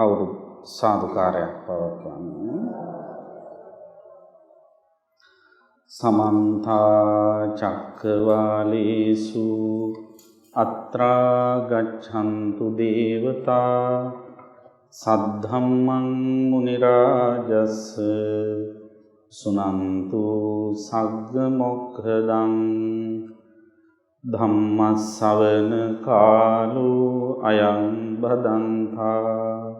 කවුරුත් සාදුකාරයක් පවත්වන්න. සමන්ත චක්කවාලේසු අත්‍රා ගච්ඡන්තු දේවතා සද්ධම්මං මුනි රාජස් සුනන්තු සග්ග මොක්ඛදං ධම්ම ශ්‍රවණ කාලෝ අයං බදන්තා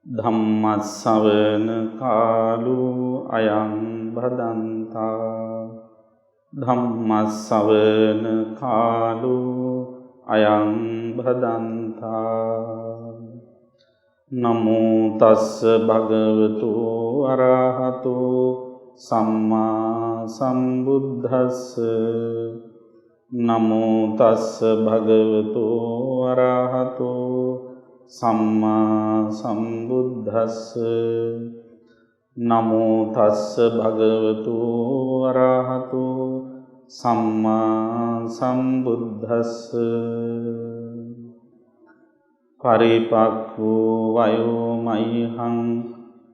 ධම්ම ශ්‍රවණ කාලෝ අයං බදන්තා ධම්ම ශ්‍රවණ කාලෝ අයං බදන්තා නමෝ තස්ස භගවතු අරහතෝ සම්මා සම්බුද්දස්ස නමෝ තස්ස භගවතු අරහතෝ සම්මා සම්බුද්දස්ස නමෝ තස්ස භගවතු අරහතෝ සම්මා සම්බුද්දස්ස පරිපක්ඛෝ වයෝ මයිහං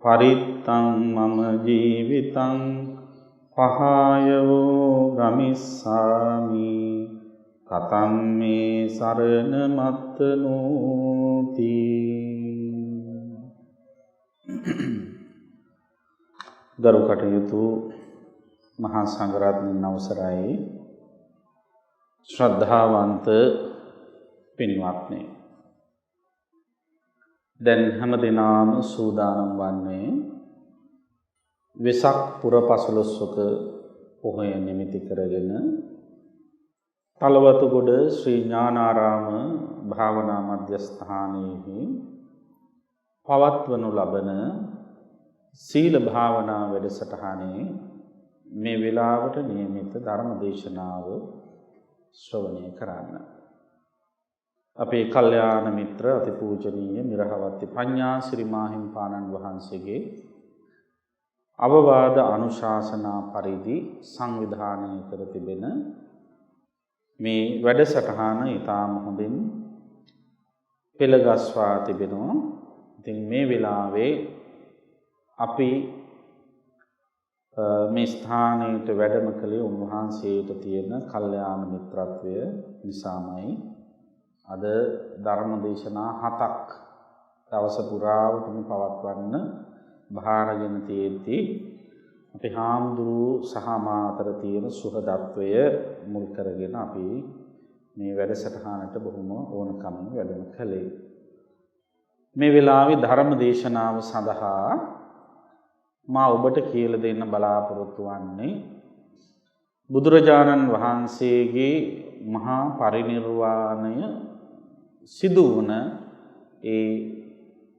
පරිත්තං මම ජීවිතං පහයවෝ ගමිස්සාමි කතම් මේ සරණ මත්තනෝති. ගරු කටයුතු මහා සංඝරත්නයන් අවසරයි ශ්‍රද්ධාවන්ත පින්වත්නි, දැන් හැම දිනම සූදානම් වන්නේ වෙසක් පුර පසළොස්වක පොහොය නිමිති කරගෙන තලවතුගොඩ ශ්‍රී ඥානාරාම භාවනා මධ්‍යස්ථානයේහි පවත්වනු ලබන සීල භාවනා වැඩසටහනේ මේ වෙලාවට නියමිත ධර්ම දේශනාව ශ්‍රවණය කරන්න. අපේ කල්යාණ මිත්‍ර අතිපූජනීය මිරහවත්ති පඤ්ඤාසිරි මාහිම්පාණන් වහන්සේගේ අවවාද අනුශාසනා පරිදි සංවිධානය කර තිබෙන මේ වැඩසටහන ඊටාම හොඳින් පෙළගස්වා තිබෙනවා. ඉතින් මේ වෙලාවේ අපි මේ ස්ථානයට වැඩම කළේ උන්වහන්සේට තියෙන කල්යාණ මිත්‍රත්වය නිසාමයි. අද ධර්ම දේශනා 7ක් දවස පුරාවටම පවත්වන්න භාරගෙන තියෙද්දී අපි හාමුදුරුවෝ සහ මා අතර තියෙන සුහදත්වය මුල් කරගෙන අපි මේ වැඩසටහනට බොහොම ඕනකමින් වැඩම කළේ. මේ වෙලාවේ ධර්ම දේශනාව සඳහා මා ඔබට කියලා දෙන්න බලාපොරොත්තු වන්නේ බුදුරජාණන් වහන්සේගේ මහා පරිනිර්වාණය සිදු වුණ ඒ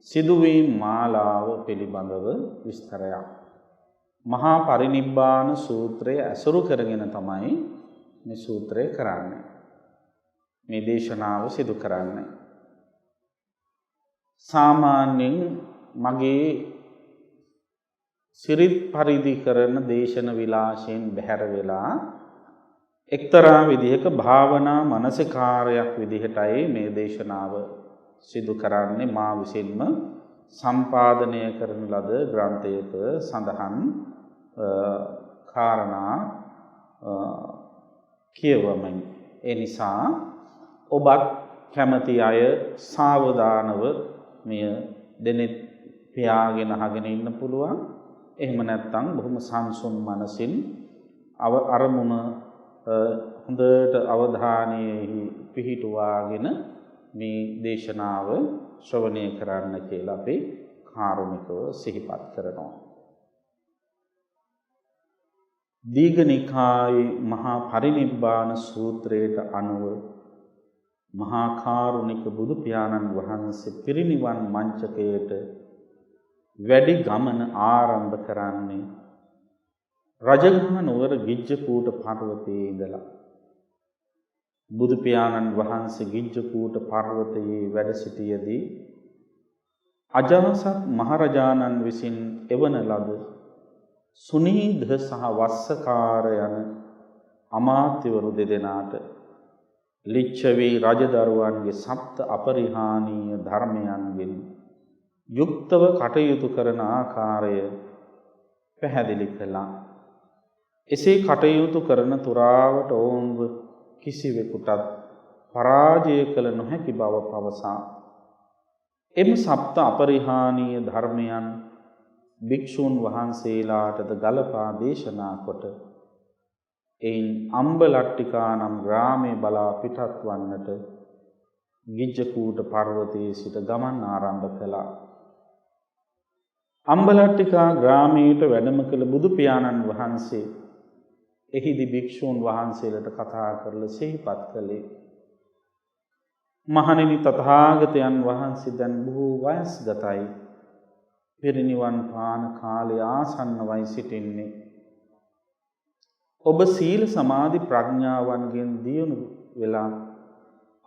සිදුවීම් මාලාව පිළිබඳව විස්තරයක්. මහා පරිනිබ්බාන සූත්‍රය ඇසුරු කරගෙන තමයි මේ සූත්‍රය කරන්නේ, මේ දේශනාව සිදු කරන්නේ. සාමාන්‍යයෙන් මගේ සිරිත් පරිදි කරන දේශන විලාසයෙන් බැහැර වෙලා එක්තරා විදිහක භාවනා මනසිකාරයක් විදිහටයි මේ දේශනාව සිදු කරන්නේ. මා විසින්ම සම්පාදනය කරන ලද ග්‍රන්ථයක සඳහන් කාරණා කියවමින්, ඒ නිසා ඔබත් කැමති අය සාවධානව මෙය දෙනෙත් පියාගෙන අහගෙන ඉන්න පුළුවන්. එහෙම නැත්නම් බොහොම සංසුන් මනසින් අරමුණ හොඳට අවධානයෙහි පිහිටුවාගෙන මේ දේශනාව ශ්‍රවණය කරන්න කියලා අපි කාරුණිකව සිහිපත් කරනවා. දීඝනිකායේ මහා පරිනිබ්බාන සූත්‍රයට අනුව මහා කාරුණික බුදු පියාණන් වහන්සේ පිරිනිවන් මංචකයට වැඩි ගමන ආරම්භ කරන්නේ රජගහ නුවර ගිජ්ජකූට පර්වතයේ ඉඳලා. බුදු පියාණන් වහන්සේ ගිජ්ජකූට පර්වතයේ වැඩ සිටියේදී අජාසත් මහරජාණන් විසින් එවන ලද සුනීධ සහ වස්සකාර යන අමාත්‍යවරු දෙදෙනාට ලිච්ඡවී රජදරුවන්ගේ සප්ත අපරිහානීය ධර්මයන්ගෙන් යුක්තව කටයුතු කරන ආකාරය පැහැදිලි කළා. එසේ කටයුතු කරන තුරාවට ඔවුන්ව කිසිවෙකුටත් පරාජය කළ නොහැකි බව පවසා එම සප්ත අපරිහානීය ධර්මයන් භික්ෂූන් වහන්සේලාටද ගලපා දේශනා කොට එයින් අම්බලට්ටිකා නම් ග්‍රාමයේ බලා පිටත් වන්නට ගිජ්ජකූට පර්වතයේ සිට ගමන් ආරම්භ කළා. අම්බලට්ටිකා ග්‍රාමයට වැඩම කළ බුදු පියාණන් වහන්සේ එහිදී භික්ෂූන් වහන්සේලට කතා කරලා සිහිපත් කළේ, මහණෙනි, තථාගතයන් වහන්සේ දැන් බොහෝ වයස්ගතයි. පිරිනිවන් පාන කාලය ආසන්නවයි සිටින්නේ. ඔබ සීල සමාධි ප්‍රඥාවන්ගෙන් දියුණු වෙලා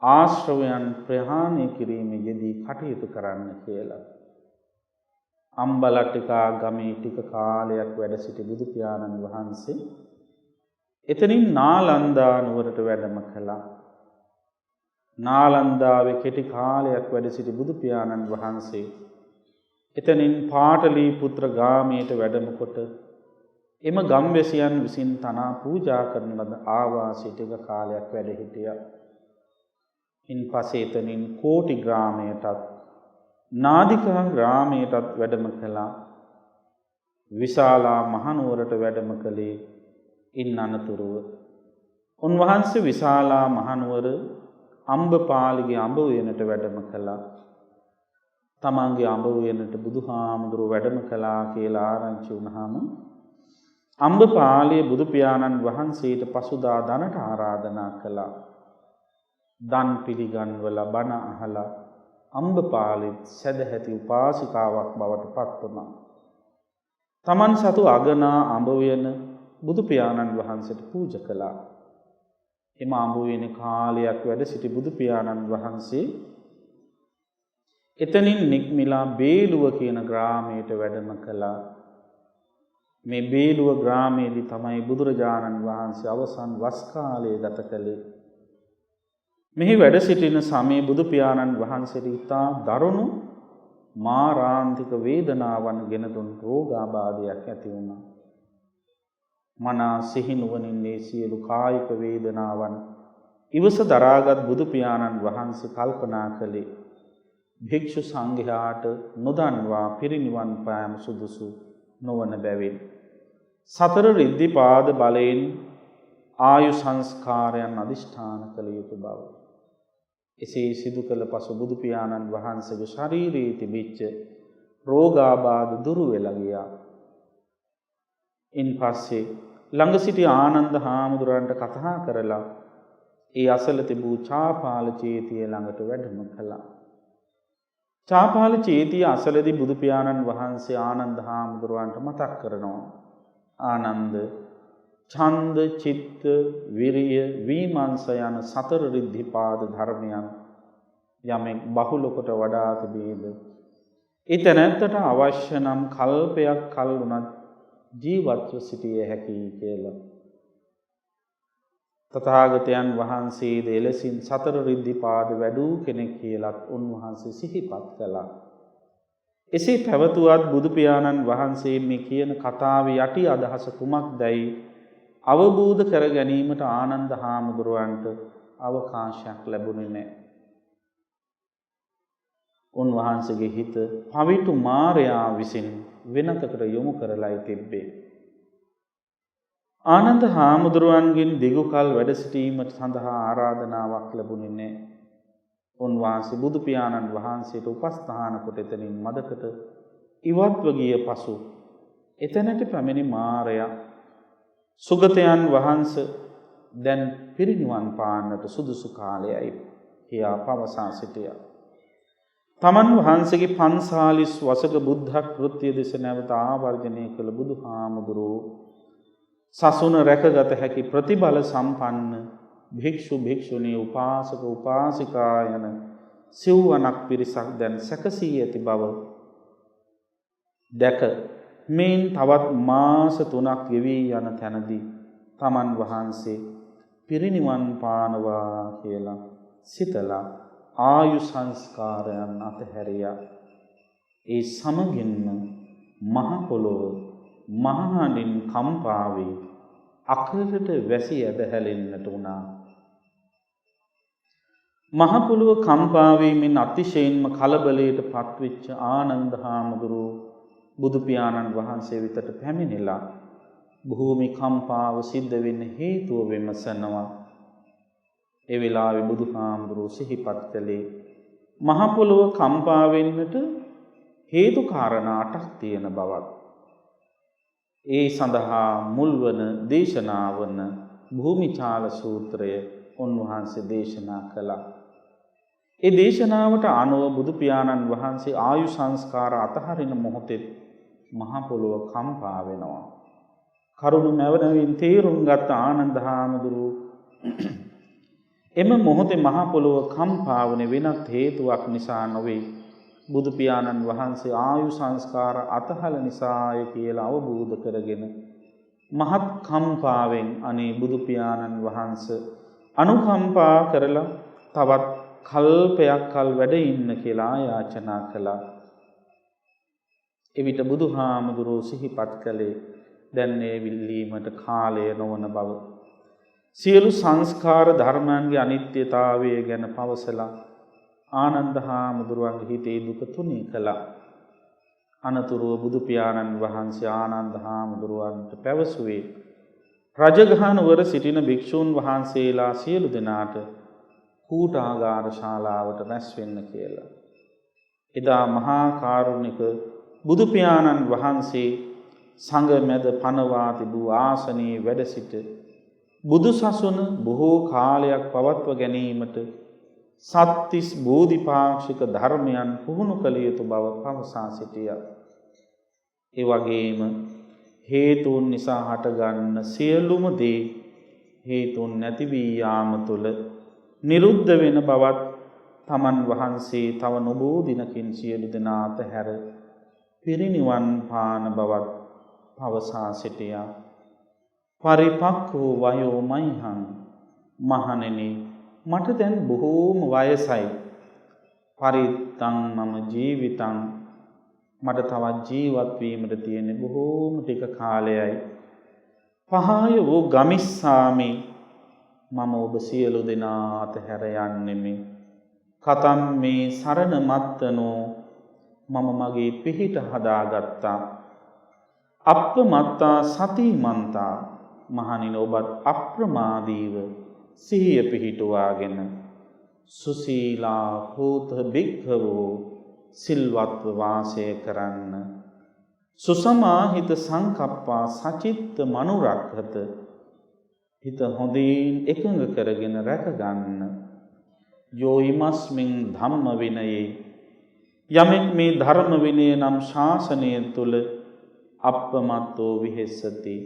ආශ්‍රවයන් ප්‍රහාණය කිරීමේ යෙදී කටයුතු කරන්න කියලා. අම්බලට්ටිකා ගමේ ටික කාලයක් වැඩ සිටි බුදු පියාණන් වහන්සේ එතනින් නාලන්දා නුවරට වැඩම කළා. නාලන්දාවේ කෙටි කාලයක් වැඩ සිටි බුදු පියාණන් වහන්සේ එතනින් පාටලීපුත්‍ර ගාමයට වැඩම කොට එම ගම්වැසියන් විසින් තනා පූජා කරන ලද ආවාසයේ ටික කාලයක් වැඩ සිටියා. ඉන්පස්සේ එතනින් කෝටි ග්‍රාමයටත් නාදිකා ග්‍රාමයටත් වැඩම කළා. විශාලා මහනුවරට වැඩම කළේ ඉන් අනතුරුව උන්වහන්සේ විශාලා මහනුවර අම්බපාලිගේ අඹ උයනට වැඩම කළා. තමන්ගේ අඹ උයනට බුදුහාමුදුරුව වැඩම කළා කියලා ආරංචි වුණාම අම්බපාලියේ බුදු පියාණන් වහන්සේට පසුදා දනට ආරාධනා කළා. දන් පිළිගන්වලා බණ අහලා අම්බපාලි සදැහැති උපාසිකාවක් බවට පත් වුණා. තමන් සතු අගනා අඹ උයන බුදු පියාණන් වහන්සේට පූජා කළා. එම අඹ උයනේ කාලයක් වැඩ සිටි බුදු පියාණන් වහන්සේ එතනින් නික්මිලා බේලුව කියන ග්‍රාමයට වැඩම කළා. මේ බේලුව ග්‍රාමයේදී තමයි බුදුරජාණන් වහන්සේ අවසන් වස් කාලය ගත කළේ. මෙහි වැඩ සිටින සමයේ බුදු පියාණන් වහන්සේට ඉතා දරුණු මාරාන්තික වේදනාවන් ගෙන දුන් රෝගාබාධයක් ඇති වුණා. මනා සිහි නුවණින් මේ සියලු කායික වේදනාවන් ඉවස දරාගත් බුදු පියාණන් වහන්සේ කල්පනා කළේ, භික්ෂු සංඝයාට නොදන්වා පිරිනිවන් පෑම සුදුසු නොවන බැවින් සතර රිද්ධිපාද බලයෙන් ආයු සංස්කාරයන් අදිෂ්ඨාන කළ යුතු බව. එසේ සිදු කළ පසු බුදු පියාණන් වහන්සේගේ ශරීරයේ තිබිච්ච රෝගාබාධ දුරු වෙලා ගියා. ඉන්පස්සේ ළඟ සිටි ආනන්ද හාමුදුරන්ට කතා කරලා ඒ අසල තිබූ චාපාල චේතිය ළඟට වැඩම කළා. චාපාල චේතිය අසලදී බුදු පියාණන් වහන්සේ ආනන්ද හාමුදුරන්ට මතක් කරනවා, ආනන්ද, ඡන්ද, චිත්ත, විරිය, විමර්ශ යන සතර රිද්ධිපාද ධර්මයන් යමෙක් බහුල කොට වඩා තිබේද, ඊතනත්තට අවශ්‍ය නම් කල්පයක් කල් වුණත් ජීවත්ව සිටිය හැකියි කියලා. තථාගතයන් වහන්සේ දෙලසින් සතර රිද්ධිපාද වැඩූ කෙනෙක් කියලත් උන්වහන්සේ සිහිපත් කළා. එසේ පැවතුවත් බුදු පියාණන් වහන්සේ මේ කියන කතාවේ යටි අදහස කුමක්දයි අවබෝධ කර ගැනීමට ආනන්ද හාමුදුරුවන්ට අවකාශයක් ලැබුණේ නැහැ. උන්වහන්සේගේ හිත පවිතු මාරයා විසින් වෙනතකට යොමු කරලායි තිබ්බේ. ආනන්ද හාමුදුරුවන්ගෙන් දිගු කල වැඩ සිටීමට සඳහා ආරාධනාවක් ලැබුණේ නැහැ. උන්වහන්සේ බුදු පියාණන් වහන්සේට උපස්ථාන කොට එතනින් මදකට ඉවත්ව ගිය පසු එතනට පැමිණි මාරයා සුගතයන් වහන්සේ දැන් පිරිනිවන් පාන්නට සුදුසු කාලයයි කියා පවසා සිටියා. තමන් වහන්සේගේ 45 වසක බුද්ධ කෘත්‍ය දෙස නැවත ආවර්ජනය කළ බුදුහාමුදුරුවෝ සසුන රැකගත හැකි ප්‍රතිබල සම්පන්න භික්ෂු භික්ෂුණී උපාසක උපාසිකා යන සිව්වනක් පිරිසක් දැන් සැකසී ඇති බව දැක මේන් තවත් මාස 3ක් ගෙවී යන තැනදී තමන් වහන්සේ පිරිනිවන් පානවා කියලා සිතලා ආයු සංස්කාරයන් අතහැරියා. ඒ සමගින්ම මහ පොළොව මහහඬින් කම්පා වී අකලට වැසි ඇදහැලෙන්නට වුණා. මහ පොළොව කම්පා වීමෙන් අතිශයින්ම කලබලයට පත්වෙච්ච ආනන්ද හාමුදුරුවෝ බුදු පියාණන් වහන්සේ වෙතට පැමිණිලා භූමි කම්පාව සිද්ධ වෙන්න හේතුව විමසනවා. ඒ වෙලාවේ බුදුහාමුදුරුවෝ සිහිපත් කළේ මහ පොළොව කම්පා වෙන්නට හේතු කාරණා 8ක් තියෙන බවත්. ඒ සඳහා මුල්වන දේශනාවන භූමිචාල සූත්‍රය උන්වහන්සේ දේශනා කළා. ඒ දේශනාවට අනුව බුදු පියාණන් වහන්සේ ආයු සංස්කාර අතහරින මොහොතේ මහ පොළොව කම්පා වෙනවා. කරුණ මැවනවින් තේරුම් ගත් ආනන්ද හාමුදුරුවෝ එම මොහොතේ මහ පොළොව කම්පා වුණේ වෙනත් හේතුවක් නිසා නොවේ. බුදු පියාණන් වහන්සේ ආයු සංස්කාර අතහල නිසාය කියලා අවබෝධ කරගෙන මහත් කම්පාවෙන් අනේ බුදු පියාණන් වහන්සේ අනුකම්පා කරලා තවත් කල්පයක් කල් වැඩ ඉන්න කියලා යාචනා කළා. එවිට බුදුහාමුදුරුවෝ සිහිපත් කළේ දැන් මේ විල්ලීමට කාලය නොවන බව. සියලු සංස්කාර ධර්මයන්ගේ අනිත්‍යතාවය ගැන පවසලා ආනන්ද හාමුදුරුවන්ගේ හිතේ දුක තුනී කළා. අනතුරුව බුදු පියාණන් වහන්සේ ආනන්ද හාමුදුරුවන්ට පැවසුවේ රජගහ නුවර සිටින භික්ෂූන් වහන්සේලා සියලු දෙනාට කූටාගාර ශාලාවට රැස් වෙන්න කියලා. එදා මහා කාරුණික බුදු පියාණන් වහන්සේ සංඝ මැද පනවා තිබූ ආසනයේ වැඩ සිට බුදු සසුන බොහෝ කාලයක් පවත්ව ගැනීමට සත්තිස් බෝධිපාක්ෂික ධර්මයන් පුහුණු කළ යුතු බව පවසා සිටියා. ඒ වගේම හේතුන් නිසා හටගන්න සියලුම දේ හේතුන් නැති වී යාම තුළ නිරුද්ධ වෙන බවත් තමන් වහන්සේ තව නොබෝ දිනකින් සියලු දෙනා අතහැර පිරිනිවන් පාන බවත් පවසා සිටියා. පරිපක්ඛෝ වයෝ මයිහං මහණෙනි මට දැන් බොහෝම වයසයි. පරිත්තං මම ජීවිතං මට තවත් ජීවත් වීමට තියෙන බොහෝම ටික කාලයයි. පහය වූ ගමිස්සාමි මම ඔබ සියලු දෙනා අතහැර යන්නෙමි. කතම් මේ සරණ මත්තනෝ මම මගේ පිහිට හදාගත්තා. අප්පමත්තා සතිමන්තා මහණෙනි ඔබත් අප්‍රමාදීව සිහිය පිහිටුවාගෙන සුසීලා හෝත භික්ඛවෝ සිල්වත්ව වාසය කරන්න. සුසමාහිත සංකප්පා සචිත්ත මනුරක්ඛත හිත හොඳින් එකඟ කරගෙන රැකගන්න. යෝයිමස්මින් ධම්ම විනයේ යමෙක් මේ ධර්ම විනය නම් ශාසනය තුල අප්‍රමත්තෝ විහෙස්සති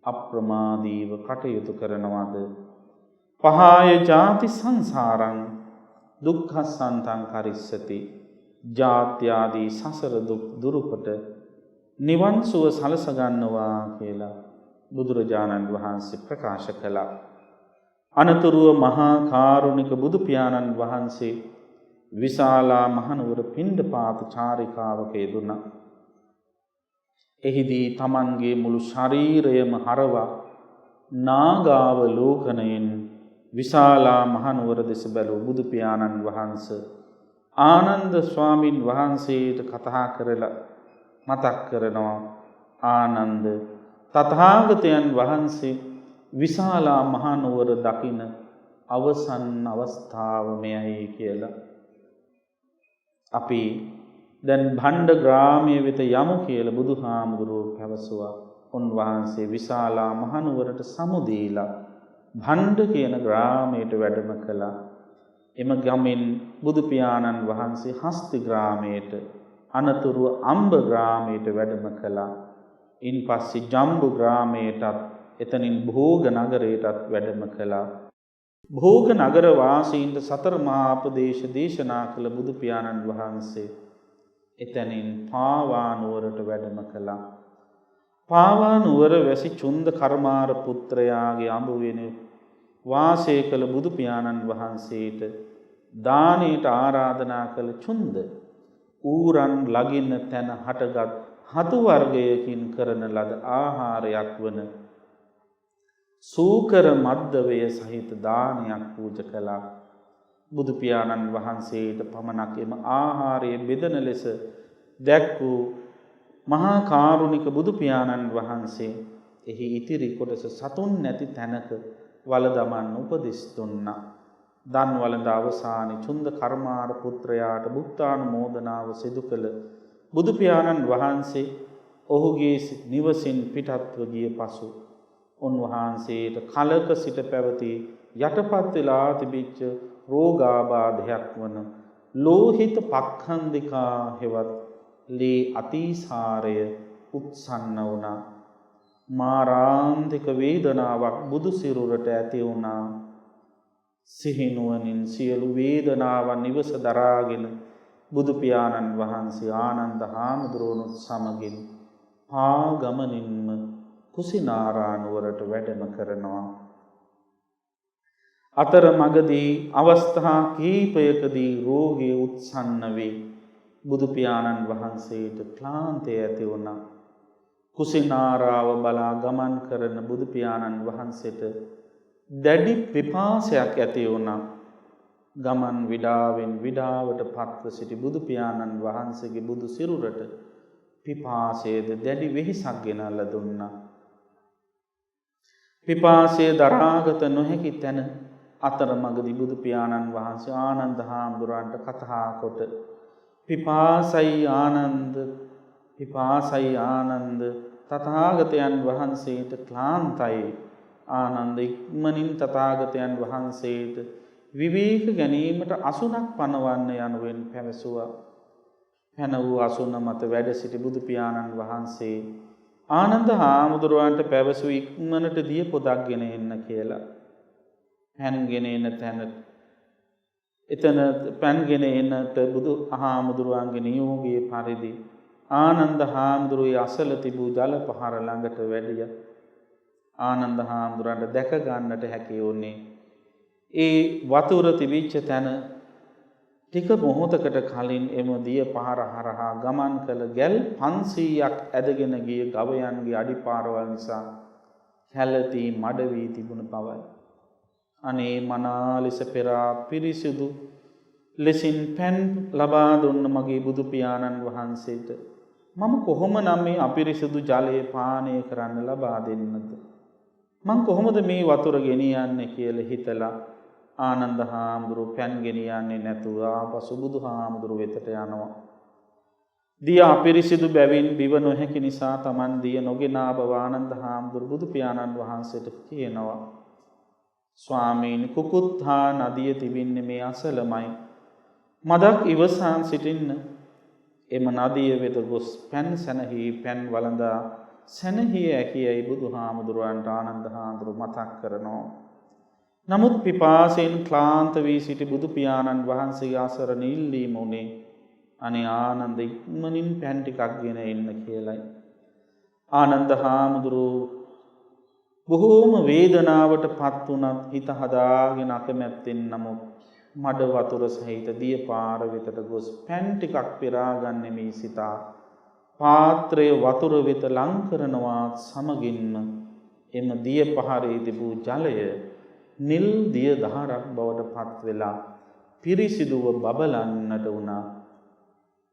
අප්‍රමාදීව කටයුතු කරනවාද පහය ජාති සංසාරං දුක්ඛසන්තං කරිස්සති ජාත්‍යාදී සසර දුක් දුරුකොට නිවන් සුව සලස ගන්නවා කියලා බුදුරජාණන් වහන්සේ ප්‍රකාශ කළා. අනතුරුව මහා කාරුණික බුදු පියාණන් වහන්සේ විශාලා මහනුවර පිණ්ඩපාත චාරිකාවක යෙදුණා. එහිදී තමන්ගේ මුළු ශරීරයම හරවා නාගාව ලෝකණයෙන් විශාලා මහනුවර දෙස බැලූ බුදු පියාණන් වහන්සේ ආනන්ද ස්වාමින් වහන්සේට කතා කරලා මතක් කරනවා ආනන්ද තථාගතයන් වහන්සේ විශාලා මහනුවර දකින අවසන් අවස්ථාව මෙයයි කියලා. අපි දැන් භණ්ඩ ග්‍රාමයේ වෙත යමු කියලා බුදුහාමුදුරුවෝ පැවසුවා. උන්වහන්සේ විශාලා මහනුවරට සමුදීලා භණ්ඩ කියන ග්‍රාමයට වැඩම කළා. එම ගමෙන් බුදු පියාණන් වහන්සේ හස්ති ග්‍රාමයට අනතුරුව අම්බ ග්‍රාමයට වැඩම කළා. ඉන්පස්සේ ජම්බු ග්‍රාමයටත් එතනින් භෝග නගරයටත් වැඩම කළා. භෝග නගර වාසීන්ට සතර මහා උපදේශ දේශනා කළ බුදු පියාණන් වහන්සේ එතනින් පාවා නුවරට වැඩම කළා. පාවා නුවර වැසි චුන්ද කර්මාර පුත්‍රයාගේ අඹුවෙන වාසය කළ බුදු පියාණන් වහන්සේට දානයට ආරාධනා කළ චුන්ද ඌරන් ලගින්න තැන හටගත් හතු වර්ගයකින් කරන ලද ආහාරයක් වන සූකර මද්දවය සහිත දානයක් පූජ කළා. බුදු පියාණන් වහන්සේට පමණක් එම ආහාරය බෙදන ලෙස දැක් වූ මහා කාරුණික බුදු පියාණන් වහන්සේ එහි ඉතිරි කොටස සතුන් නැති තැනක වල දමන්න උපදෙස් දුන්නා. දන් වළඳ අවසානයේ චුන්ද කර්මාර පුත්‍රයාට බුක්තානුමෝදනාව සිදු කළ බුදු පියාණන් වහන්සේ ඔහුගේ නිවසින් පිටත්ව ගිය පසු උන්වහන්සේට කලක සිට පැවති යටපත් වෙලා තිබිච්ච රෝගාබාධයක් වන ලෝහිත පක්ඛන්දිකා හෙවත් ලේ අතිසාරය උත්සන්න වුණා. මාරාන්තික වේදනාවක් බුදු සිරුරට ඇති වුණා. සිහිනුවණින් සියලු වේදනාවන් නිවස දරාගෙන බුදු පියාණන් වහන්සේ ආනන්ද හාමුදුරුවනුත් සමගින් පාගමනින්ම කුසිනාරානුවරට වැඩම කරනවා. අතරමඟදී අවස්ථා කීපයකදී රෝගී උත්සන්න වේ. බුදු පියාණන් වහන්සේට ක්ලාන්තය ඇති වුණා. කුසිනාරාව බලා ගමන් කරන බුදු පියාණන් වහන්සේට දැඩි පිපාසයක් ඇති වුණා. ගමන් විඩාවෙන් විඩාවට පත්ව සිටි බුදු පියාණන් වහන්සේගේ බුදු සිරුරට පිපාසයේද දැඩි වෙහෙසක් ගෙනල්ලා දුන්නා. පිපාසය දරාගත නොහැකි තැන අතරමඟදී බුදු පියාණන් වහන්සේ ආනන්ද හාමුදුරන්ට කතා කොට පිපාසයි ආනන්ද තථාගතයන් වහන්සේට ක්ලාන්තයි. ආනන්ද ඉක්මනින් තථාගතයන් වහන්සේට විවේක ගැනීමට අසුනක් පනවන්න යනුවෙන් පැවසුවා. පැන වූ අසුන මත වැඩ සිටි බුදු පියාණන් වහන්සේ ආනන්ද හාමුදුරුවන්ට පැවසු ඉක්මනට දිය පොදක් ගෙන එන්න කියලා. පැන්ගෙන එන තැන එතන පැන්ගෙන එන්නට බුදු හාමුදුරුවන්ගේ නියෝගයේ පරිදි ආනන්ද හාමුදුරුවෝ අසල තිබූ ජල පහර ළඟට වැඩියා. ආනන්ද හාමුදුරන්ට දැක ගන්නට හැකි වුණේ ඒ වතුර තිබිච්ච තැන ටික මොහොතකට කලින් එම දිය පහර හරහා ගමන් කළ ගැල් 500ක් ඇදගෙන ගිය ගවයන්ගේ අඩිපාරවල් නිසා හැලදී මඩ වී තිබුණ බවයි. අනේ මනා ලෙස පෙරා පිරිසිදු ලෙසින් පෑන් ලබා දුන්න මගේ බුදු පියාණන් වහන්සේට මම කොහොමනම් මේ අපිරිසිදු ජලය පානය කරන්න ලබා දෙන්නද? මං කොහොමද මේ වතුර ගෙනියන්නේ කියලා හිතලා ආනන්ද හාමුදුරුවෝ පෑන් ගෙනියන්නේ නැතුව ආපසු බුදු හාමුදුරුවෝ වෙතට යනවා. දිය අපිරිසිදු බැවින් බිව නොහැකි නිසා Taman දිය නොගෙන ආව ආනන්ද හාමුදුරුවෝ බුදු පියාණන් වහන්සේට කියනවා, ස්වාමීනි, කුකුත්හා නදිය තිබින්නේ මේ අසලමයි. මදක් ඉවසන් සිටින්න. එම නදිය වෙත ගොස් පෑන් සැනහි පෑන් වළඳා සැනහිය ඇකියයි බුදුහාමුදුරුවන්ට ආනන්ද හාමුදුරුවෝ මතක් කරනවා. නමුත් පිපාසයෙන් ක්ලාන්ත වී සිටි බුදු පියාණන් වහන්සේගේ අසරණ ඉල්ලීම උනේ අනේ ආනන්ද ඉක්මනින් පෑන් ටිකක් ගෙන එන්න කියලයි. ආනන්ද හාමුදුරුවෝ බොහෝම වේදනාවට පත් වුණත් හිත හදාගෙන අකමැත්තෙන් නමුත් මඩ වතුර සහිත දිය පාර වෙතට ගොස් පෑන් ටිකක් පෙරා ගන්නෙමි සිතා පාත්‍රය වතුර වෙත ලං කරනවා සමගින්ම එම දිය පහරේ තිබූ ජලය නිල් දිය දහරක් බවට පත් වෙලා පිරිසිදුව බබලන්නට වුණා.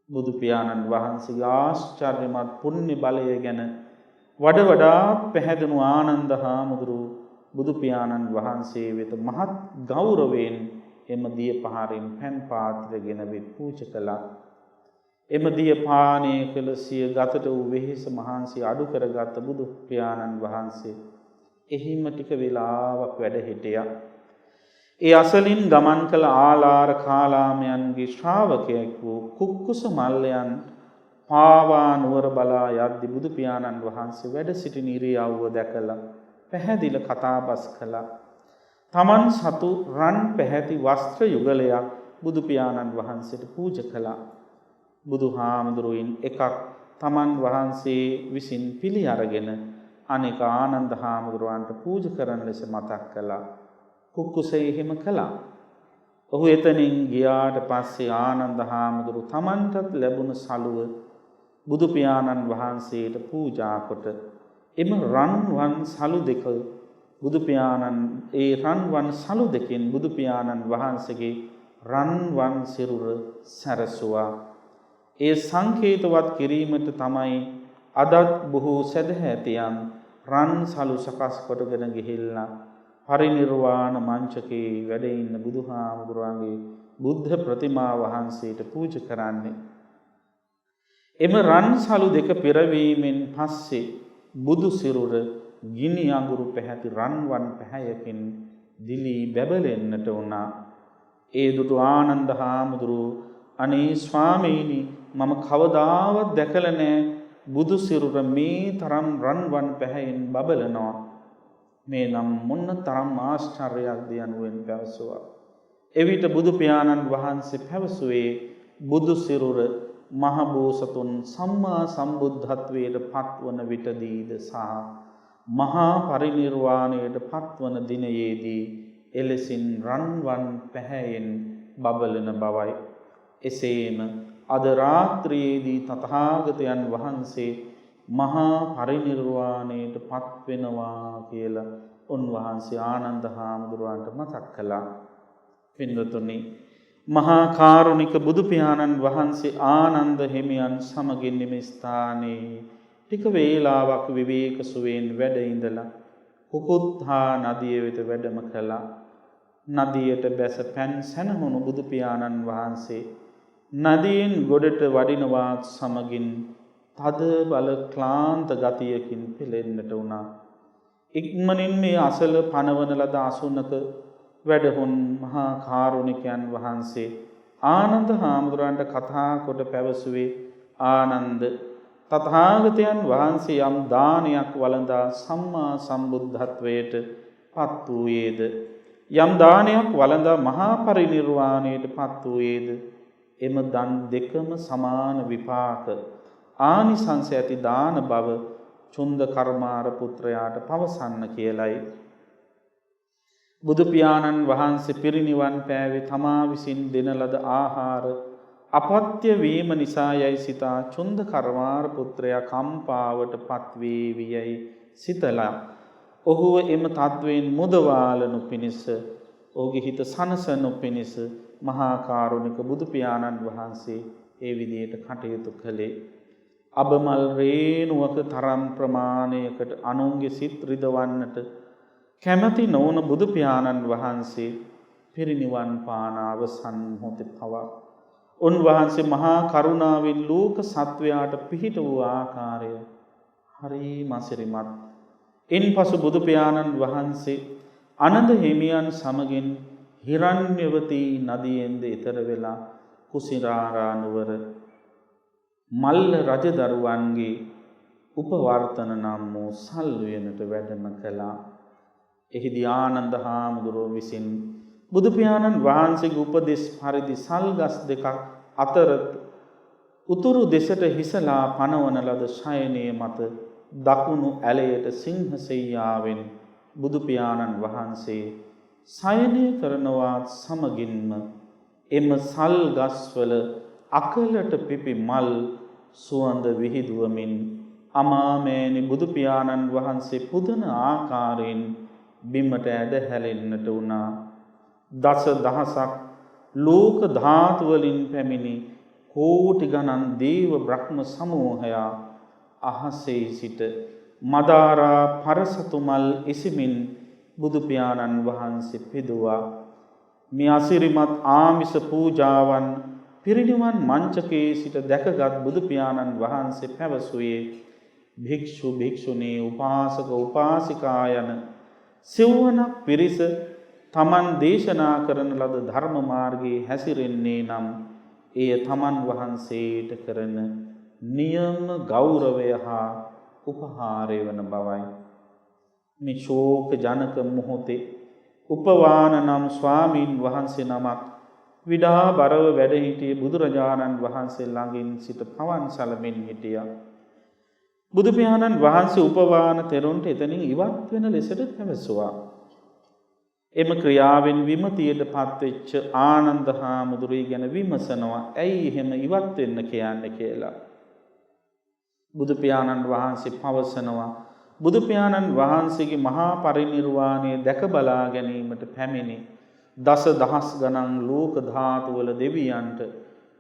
බුදු පියාණන් වහන්සේගේ ආශ්චර්යමත් පුණ්‍ය බලය ගැන වඩා පැහැදුණු ආනන්ද හාමුදුරුවෝ බුදු පියාණන් වහන්සේ වෙත මහත් ගෞරවයෙන් එම දිය පහරින් පෑන් පාත්‍රගෙන වෙත් පූජා කළා. එම දිය පානය කළ සිය ගතට වූ වෙහෙස මහන්සිය අඩු කරගත් බුදු පියාණන් වහන්සේ එහිම ටික වේලාවක් වැඩ හිටියා. ඒ අසලින් ගමන් කළ ආලාර කාලාමයන්ගේ ශ්‍රාවකයෙක් වූ කුක්කුස මල්ලයන් පාවා නුවර බලා යද්දි බුදු පියාණන් වහන්සේ වැඩ සිටින ඉරියව්ව දැකලා පැහැදිලි කතාබස් කළා. තමන් සතු රන් පැහැති වස්ත්‍ර යුගලයක් බුදු පියාණන් වහන්සේට පූජා කළා. බුදුහාමුදුරුවෝ එකක් තමන් වහන්සේ විසින් පිළි අරගෙන අනෙක ආනන්ද හාමුදුරුවන්ට පූජා කරන ලෙස මතක් කළා. කුක්කුසේ එහෙම කළා. ඔහු එතනින් ගියාට පස්සේ ආනන්ද හාමුදුරු තමන්ටත් ලැබුණ සලුව බුදු පියාණන් වහන්සේට පූජා කොට එම රන්වන් සලු දෙක බුදු පියාණන් ඒ රන්වන් සලු දෙකෙන් බුදු පියාණන් වහන්සේගේ රන්වන් සිරුර සැරසුවා. ඒ සංකේතවත් කිරීමට තමයි අදත් බොහෝ සදහැතියන් රන් සලු සකස් කොටගෙන ගිහිල්ලා පරිනිර්වාණ මංචකේ වැඩ ඉන්න බුදුහාමුදුරන්ගේ බුද්ධ ප්‍රතිමා වහන්සේට පූජා කරන්නේ. එම රන් සලු දෙක පෙරවීමෙන් පස්සේ බුදු සිරුර ගිනි අඟුරු පැහැති රන්වන් පැහැයකින් දිලී බැබලෙන්නට වුණා. ඒ දුටු ආනන්ද හාමුදුරුවෝ අනේ ස්වාමීනි මම කවදාවත් දැකලා නැහැ බුදු සිරුර මේ තරම් රන්වන් පැහැයෙන් බබලනවා. මේ නම් මොන තරම් ආශ්චර්යයක්ද යනුවෙන් පැවසුවා. එවිට බුදු පියාණන් වහන්සේ පැවසුවේ බුදු සිරුර මහ බෝසතුන් සම්මා සම්බුද්ධත්වයට පත්වන විටදීද සහ මහා පරිනිර්වාණයට පත්වන දිනයේදී එලෙසින් රන්වන් පැහැයෙන් බබලන බවයි. එසේම අද රාත්‍රියේදී තථාගතයන් වහන්සේ මහා පරිනිර්වාණයට පත්වෙනවා කියලා උන්වහන්සේ ආනන්ද හාමුදුරුවන්ට මතක් කළා. පින්වතුනි, මහා කාරුණික බුදු පියාණන් වහන්සේ ආනන්ද හිමියන් සමගින් නිම ස්ථානයේ ටික වේලාවක් විවේක සුවයෙන් වැඩ ඉඳලා කුකුත්හා නදිය වෙත වැඩම කළා. නදියට බැස පැන් සැනහුණු බුදු පියාණන් වහන්සේ නදියෙන් ගොඩට වඩිනවත් සමගින් තද බල ක්ලාන්ත ගතියකින් පෙළෙන්නට වුණා. ඉක්මනින් මේ අසල පනවන ලද අසුනක වැඩහුන් මහා කාරුණිකයන් වහන්සේ ආනන්ද හාමුදුරන්ට කතා කොට පැවසුවේ, ආනන්ද, තථාගතයන් වහන්සේ යම් දානයක් වළඳා සම්මා සම්බුද්ධත්වයට පත් වූයේද, යම් දානයක් වළඳා මහා පරිනිර්වාණයට පත් වූයේද, එම දන් දෙකම සමාන විපාක ආනිසංස ඇති දාන බව චුන්ද කර්මාර පුත්‍රයාට පවසන්න කියලයි. බුදු පියාණන් වහන්සේ පිරිනිවන් පෑවේ තමා විසින් දෙන ලද ආහාර අපත්‍ය වීම නිසා යයි සිතා චුන්ද කර්මාර පුත්‍රයා කම්පාවට පත්වේවි යයි සිතලා ඔහුව එම තත්වයෙන් මුදවාලනු පිණිස, ඔහුගේ හිත සනසනු පිණිස මහා කාරුණික බුදු පියාණන් වහන්සේ ඒ විදිහට කටයුතු කළේ. අබමල් රේණුවක තරම් ප්‍රමාණයකට අනුන්ගේ සිත් රිදවන්නට කැමැති නොවන බුදු පියාණන් වහන්සේ පිරිනිවන් පාන අවසන් මොහොතේ පවා උන්වහන්සේ මහා කරුණාවෙන් ලෝක සත්වයාට පිහිට වූ ආකාරය හරිම අසිරිමත්. ඉන්පසු බුදු පියාණන් වහන්සේ ආනන්ද හිමියන් සමගින් හිරණ්‍යවතී නදියෙන්ද ඈතර වෙලා කුසිනාරා නුවර මල්ල රජදරුවන්ගේ උපවර්තන නම් වූ සල් උයනට වැඩම කළා. එහිදී ආනන්ද හාමුදුරුවෝ විසින් බුදු පියාණන් වහන්සේගේ උපදෙස් පරිදි සල් ගස් දෙකක් අතර උතුරු දෙසට හිසලා පනවන ලද ශයනයේ මත දකුණු ඇලයට සිංහසෙයියාවෙන් බුදු පියාණන් වහන්සේ සයනය කරනවා සමගින්ම එම සල් ගස්වල අකලට පිපි මල් සුවඳ විහිදුවමින් අමාමෑණි බුදු පියාණන් වහන්සේ පුදන ආකාරයෙන් බිමට ඇද හැලෙන්නට වුණා. දස දහසක් ලෝක ධාතු වලින් පැමිණි කෝටි ගණන් දේව බ්‍රහ්ම සමූහයා අහසේ සිට මදාරා පරසතු මල් ඉසිමින් බුදු පියාණන් වහන්සේ පිදුවා. මේ අසිරිමත් ආමිස පූජාවන් පිරිනිවන් මංචකයේ සිට දැකගත් බුදු පියාණන් වහන්සේ පැවසුවේ, භික්ෂු භික්ෂුණී උපාසක උපාසිකා යන සිව්වනක් පිරිස තමන් දේශනා කරන ලද ධර්ම මාර්ගයේ හැසිරෙන්නේ නම් එය තමන් වහන්සේට කරන නියම ගෞරවය හා උපහාරය වන බවයි. මේ ශෝක ජනක මොහොතේ උපවාන නම් ස්වාමීන් වහන්සේ නමක් විඩා බරව වැඩ සිටියේ බුදුරජාණන් වහන්සේ ළඟින් සිට පවන් සලමින් හිටියා. බුදු පියාණන් වහන්සේ උපවාන තෙරුන්ට එතනින් ඉවත් වෙන ලෙසට පැවසුවා. එම ක්‍රියාවෙන් විමතියට පත්වෙච්ච ආනන්ද හාමුදුරුවෝ ගැන විමසනවා. ඇයි එහෙම ඉවත් වෙන්න කියන්නේ කියලා. බුදු පියාණන් වහන්සේ පවසනවා බුදු පියාණන් වහන්සේගේ මහා පරිනිර්වාණය දැක බලා ගැනීමට පැමිණි දස දහස් ගණන් ලෝක ධාතු වල දෙවියන්ට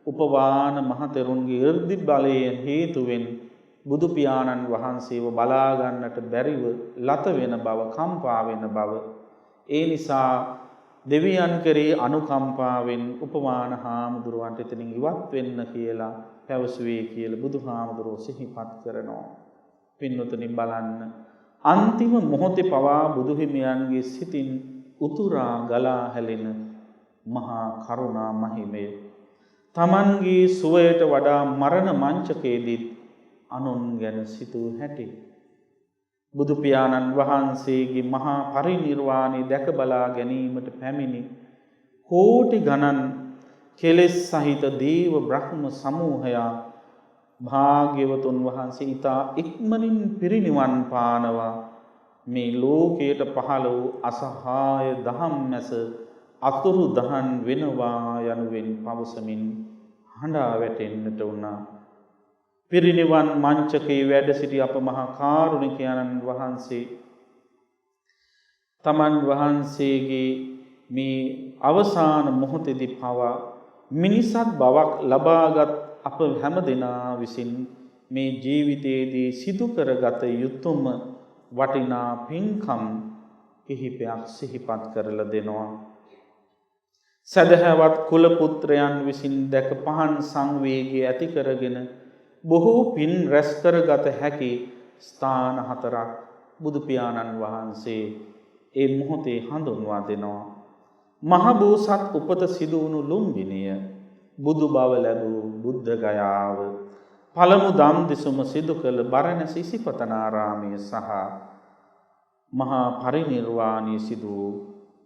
උපවාන මහතෙරුන්ගේ 이르දි බලයෙන් හේතුවෙන් බුදු පියාණන් වහන්සේව බලා ගන්නට බැරිව ලත වෙන බව, කම්පා වෙන බව. ඒ නිසා දෙවියන් කෙරේ අනුකම්පාවෙන් උපවාන හාමුදුරුවන්ට එතනින් ඉවත් වෙන්න කියලා පැවසුවේ කියලා බුදුහාමුදුරුවෝ සිහිපත් කරනවා. පින්වතුනි බලන්න අන්තිම මොහොතේ පවා බුදුහිමියන්ගේ සිතින් උතුරා ගලා හැලෙන මහා කරුණා මහිමය. තමන්ගේ සුවයට වඩා මරණ මංචකයේදීත් අනුන් ගැන සිතූ හැටි. බුදු පියාණන් වහන්සේගේ මහා පරිනිර්වාණය දැක බලා ගැනීමට පැමිණි කෝටි ගණන් කෙලෙස් සහිත දේව බ්‍රහ්ම සමූහයා භාග්‍යවතුන් වහන්සේ ඊතා ඉක්මනින් පිරිනිවන් පානවා මේ ලෝකයට පහළ වූ අසහාය දහම් මැස අතුරු දහන් වෙනවා යනුවෙන් පවසමින් හඬා වැටෙන්නට වුණා. පිරිනිවන් මංචකේ වැඩ සිටි අප මහා කාරුණිකයන්න් වහන්සේ තමන් වහන්සේගේ මේ අවසාන මොහොතේදී පවා මිනිසත් බවක් ලබාගත් අප හැම දෙනා විසින් මේ ජීවිතයේදී සිදු කරගත යුතුම වටිනා පින්කම් කිහිපයක් සිහිපත් කරලා දෙනවා. සදහවත් කුල පුත්‍රයන් විසින් දැක පහන් සංවේගය ඇති කරගෙන බොහෝ පින් රැස් කරගත හැකි ස්ථාන හතරක් බුදු පියාණන් වහන්සේ ඒ මොහොතේ හඳුන්වා දෙනවා. මහ බෝසත් උපත සිදු වුණු ලුම්බිනිය, බුදු බව ලැබූ බුද්ධ ගයාව, පළමු දම් දෙසුම සිදු කළ බරණැස ඉසිපතනාරාමය සහ මහා පරිනිර්වාණය සිදු වූ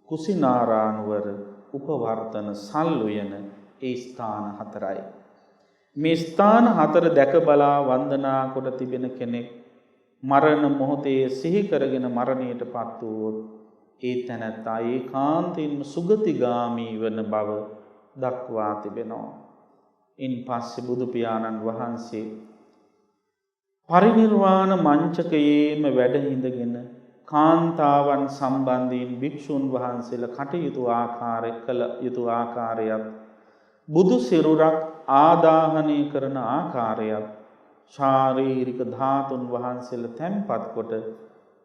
කුසිනාරානුවර උපවර්තන සල්ුයන ඒ ස්ථාන හතරයි. මේ ස්ථාන හතර දැක බලා වන්දනා කොට තිබෙන කෙනෙක් මරණ මොහොතේ සිහි කරගෙන මරණයට පත් වූවොත් ඒ තැනැත්තා ඒකාන්තයෙන්ම සුගතිගාමී වන බව දක්වා තිබෙනවා. ඉන් පස්සේ බුදු පියාණන් වහන්සේ පරිනිර්වාණ මංචකයේම වැඩ හිඳගෙන කාන්තාවන් සම්බන්ධයෙන් භික්ෂුන් වහන්සේලා කටයුතු කළ යුතු ආකාරයත් බුදු සිරුරක් ආදාහනය කරන ආකාරයත් ශාරීරික ධාතුන් වහන්සේලා තැන්පත් කොට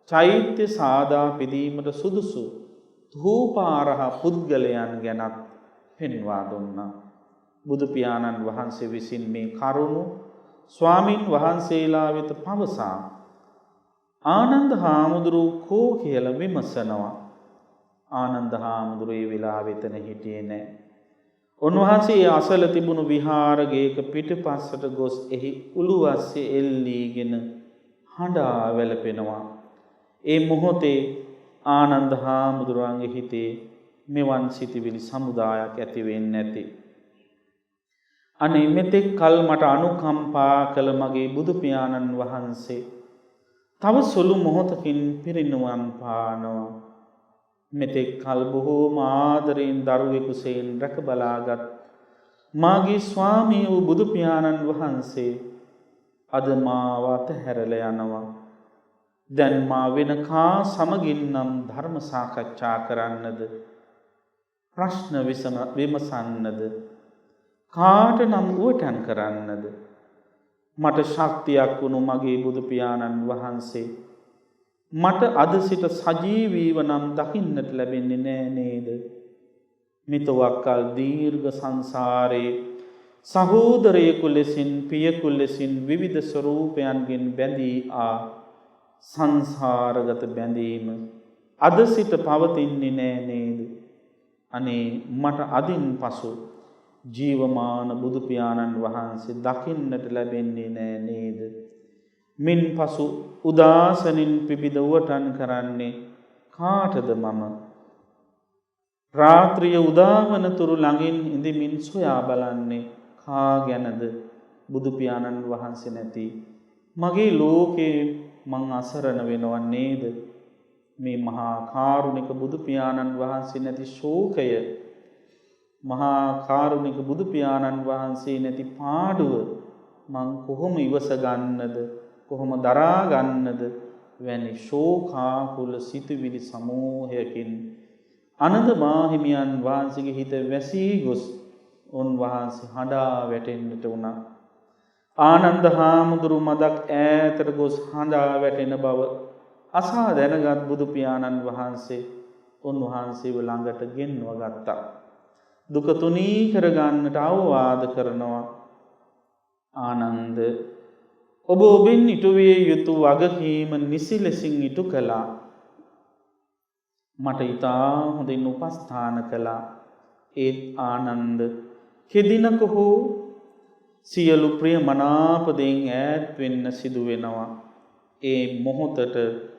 චෛත්‍ය සාදා පිදීමට සුදුසු ධූපාරහ පුද්ගලයන් ගැනත් පෙන්වා දුන්නා. බුදු පියාණන් වහන්සේ විසින් මේ කරුණු ස්වාමින් වහන්සේලා වෙත පවසා ආනන්ද හාමුදුරුවෝ කෝ කියලා විමසනවා. ආනන්ද හාමුදුරුවෝ ඒ වෙලාවෙ එතන හිටියේ නැහැ. උන්වහන්සේ අසල තිබුණු විහාරයක පිටුපස්සට ගොස් එහි උළුවස්සේ එල්ලීගෙන හඬා වැළපෙනවා. ඒ මොහොතේ ආනන්ද හාමුදුරුවන්ගේ හිතේ මෙවන් සිටිවිලි සමුදායක් ඇති වෙන්නේ නැති. අනේ මෙතෙක් කල් මට අනුකම්පා කළ මගේ බුදු පියාණන් වහන්සේ තව සුළු මොහොතකින් පිරිනිවන් පානවා. මෙතෙක් කල් බොහෝම ආදරයෙන් දරුවෙකුසෙන් රැක බලාගත් මාගේ ස්වාමී වූ බුදු පියාණන් වහන්සේ අද මාව අතහැරලා යනවා. දැන් මා වෙන කා සමගින්නම් ධර්ම සාකච්ඡා කරන්නද, ප්‍රශ්න විමසන්නද, කාට නම් උවටන් කරන්නද? මට ශක්තියක් වුණු මගේ බුදු පියාණන් වහන්සේ මට අද සිට සජීවීව නම් දකින්නට ලැබෙන්නේ නෑ නේද? මිතවක්කල් දීර්ඝ සංසාරේ සහෝදරයෙකු ලෙසින් පියෙකු ලෙසින් විවිධ ස්වරූපයන්ගෙන් බැඳී ආ සංසාරගත බැඳීම අද සිට පවතින්නේ නෑ නේද? අනේ මට අදින් පසු ජීවමාන බුදු පියාණන් වහන්සේ දකින්නට ලැබෙන්නේ නෑ නේද? මින් පසු උදාසනින් පිබිද උවටන් කරන්නේ කාටද මම? රාත්‍රිය උදාවන තුරු ළඟින් ඉඳමින් සොයා බලන්නේ කා ගැනද? බුදු පියාණන් වහන්සේ නැති මගේ ලෝකේ මං අසරණ වෙනව නේද? මේ මහා කාරුණික බුදු පියාණන් වහන්සේ නැති ශෝකය, මහා කාරුණික බුදු පියාණන් වහන්සේ නැති පාඩුව මං කොහොම ඉවස ගන්නද, කොහොම දරා ගන්නද වැනි ශෝකාකුල සිතුවිලි සමූහයකින් අනන්ත මාහිමියන් වහන්සේගේ හිත වැසී ගොස් උන්වහන්සේ හඬා වැටෙන්නට වුණා. ආනන්ද හාමුදුරු මදක් ඈතට ගොස් හඬා වැටෙන බව අසා දැනගත් බුදු පියාණන් වහන්සේ උන්වහන්සේව ළඟට ගෙන්ව ගත්තා. දුක තුනී කරගන්නට අවවාද කරනවා. ආනන්ද, ඔබ ඔබෙන් ඉටුවිය යුතු වගකීම නිසි ලෙසින් ඉටු කළා. මට ඉතා හොඳින් උපස්ථාන කළා. ඒත් ආනන්ද, කෙදිනක හෝ සියලු ප්‍රිය මනාපදයෙන් ඈත් වෙන්න සිදු වෙනවා. ඒ මොහොතට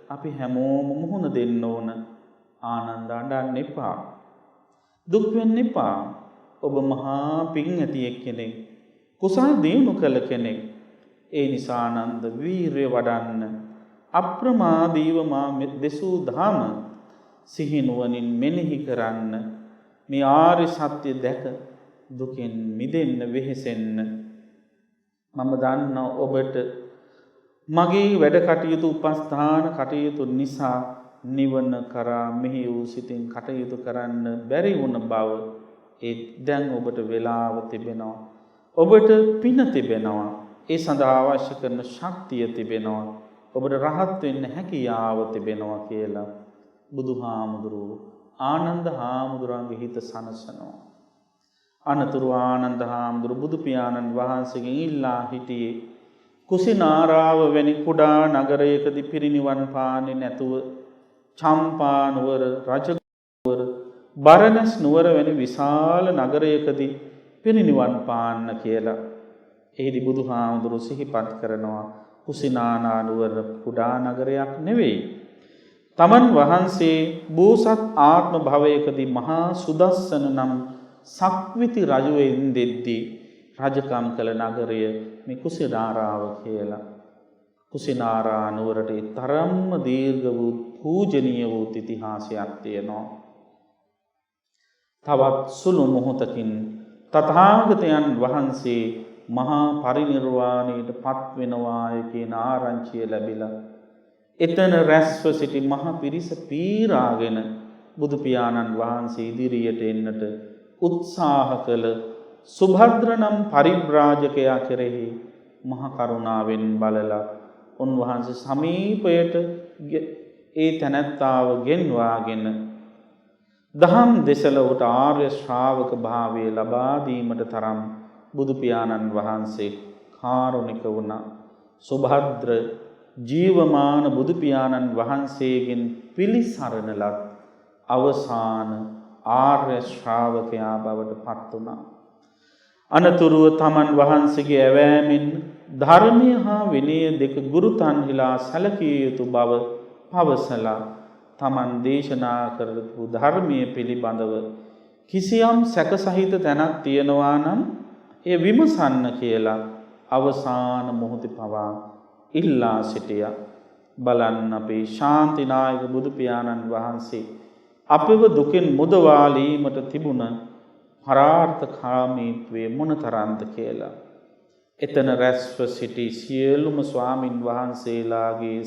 අපි හැමෝම මුහුණ දෙන්න ඕන. ආනන්ද, අඬන්න එපා. දුක් වෙන්න එපා. ඔබ මහා පින් ඇති කෙනෙක්, කුසල් දියුණු කළ කෙනෙක්. ඒ නිසා ආනන්ද, වීරිය වඩන්න. අප්‍රමාදීව මා දෙසූ ධම සිහිනුවණින් මෙනෙහි කරන්න. මේ ආර්ය සත්‍ය දැක දුකෙන් මිදෙන්න වෙහෙසෙන්න. මම දන්න ඔබට මගේ වැඩ කටයුතු උපස්ථාන කටයුතු නිසා නිවන කරා මෙහි වූ සිතින් කටයුතු කරන්න බැරි වුණ බව. ඒ දැන් ඔබට වෙලාව තිබෙනවා. ඔබට පින තිබෙනවා. ඒ සඳහා අවශ්‍ය කරන ශක්තිය තිබෙනවා. ඔබට රහත් වෙන්න හැකියාව තිබෙනවා කියලා බුදුහාමුදුරුවෝ ආනන්ද හාමුදුරන්ගේ හිත සනසනවා. අනතුරු ආනන්ද හාමුදුරු බුදු පියාණන් වහන්සේගෙන් ඉල්ලා හිටියේ කුසිනාරාව වැනි කුඩා නගරයකදී පිරිනිවන් පාන්නේ නැතුව චම්පා නුවර, රජගුරුවර, බරණැස් නුවර වැනි විශාල නගරයකදී පිරිනිවන් පාන්න කියලා. එහිදී බුදුහාමුදුරු සිහිපත් කරනවා කුසිනානා නුවර කුඩා නගරයක් නෙවෙයි. තමන් වහන්සේ බෝසත් ආත්ම භවයකදී මහා සුදස්සන නම් සක්විති රජුවෙන් දෙද්දී රජකම් කළ නගරය මේ කුසිනාරාව කියලා. කුසිනාරා නුවරට තරම්ම දීර්ඝ වූ පූජනීය වූ ඉතිහාසයක් තියෙනවා. තවත් සුළු මොහොතකින් තථාගතයන් වහන්සේ මහා පරිනිර්වාණයට පත් වෙනවාය කියන ආරංචිය ලැබිලා එතන රැස්ව සිටි මහ පිරිස පීරාගෙන බුදු පියාණන් වහන්සේ ඉදිරියට එන්නට උත්සාහ කළ සුභද්‍ර නම් පරිබ්‍රාජකයා කෙරෙහි මහ කරුණාවෙන් බලලා උන්වහන්සේ සමීපයට ඒ තැනැත්තාව ගෙන්වාගෙන දහම් දෙසල උට ආර්ය ශ්‍රාවක භාවය ලබා දීමට තරම් බුදු පියාණන් වහන්සේ කාරුණික වුණා. සුභද්‍ර ජීවමාන බුදු පියාණන් වහන්සේගෙන් පිළිසරණ ලත් අවසාන ආර්ය ශ්‍රාවකයා බවට පත් වුණා. අනතුරුව තමන් වහන්සේගේ ඇවෑමෙන් ධර්මය හා විනය දෙක ගුරුතන්හිලා සැලකිය යුතු බව පවසලා තමන් දේශනා කරපු ධර්මයේ පිළිබඳව කිසියම් සැකසහිත තැනක් තියෙනවා නම් ඒ විමසන්න කියලා අවසාන මොහොතේ පවා ඉල්ලා සිටියා. බලන්න අපේ ශාන්තිනායක බුදු පියාණන් වහන්සේ අපව දුකෙන් මුදවාලීමට තිබුණ පරාර්ථකාමීත්වයේ මොනතරම්ද කියලා. එතන රැස්ව සිටි සියලුම ස්වාමින් වහන්සේලාගේ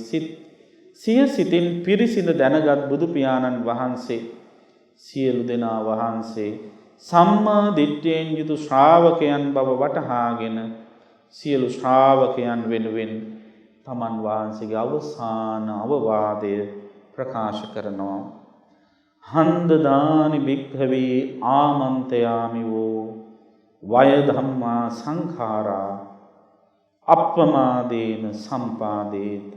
සිය සිතින් පිරිසිඳ දැනගත් බුදු පියාණන් වහන්සේ සියලු දෙනා වහන්සේ සම්මා දිට්ඨියෙන් යුතු ශ්‍රාවකයන් බව වටහාගෙන සියලු ශ්‍රාවකයන් වෙනුවෙන් තමන් වහන්සේගේ අවසාන අවවාදය ප්‍රකාශ කරනවා. හන්දදානි භික්ඛවේ ආමන්තයාමි වූ වය ධම්මා සංඛාරා අප්පමාදේන සම්පාදේත.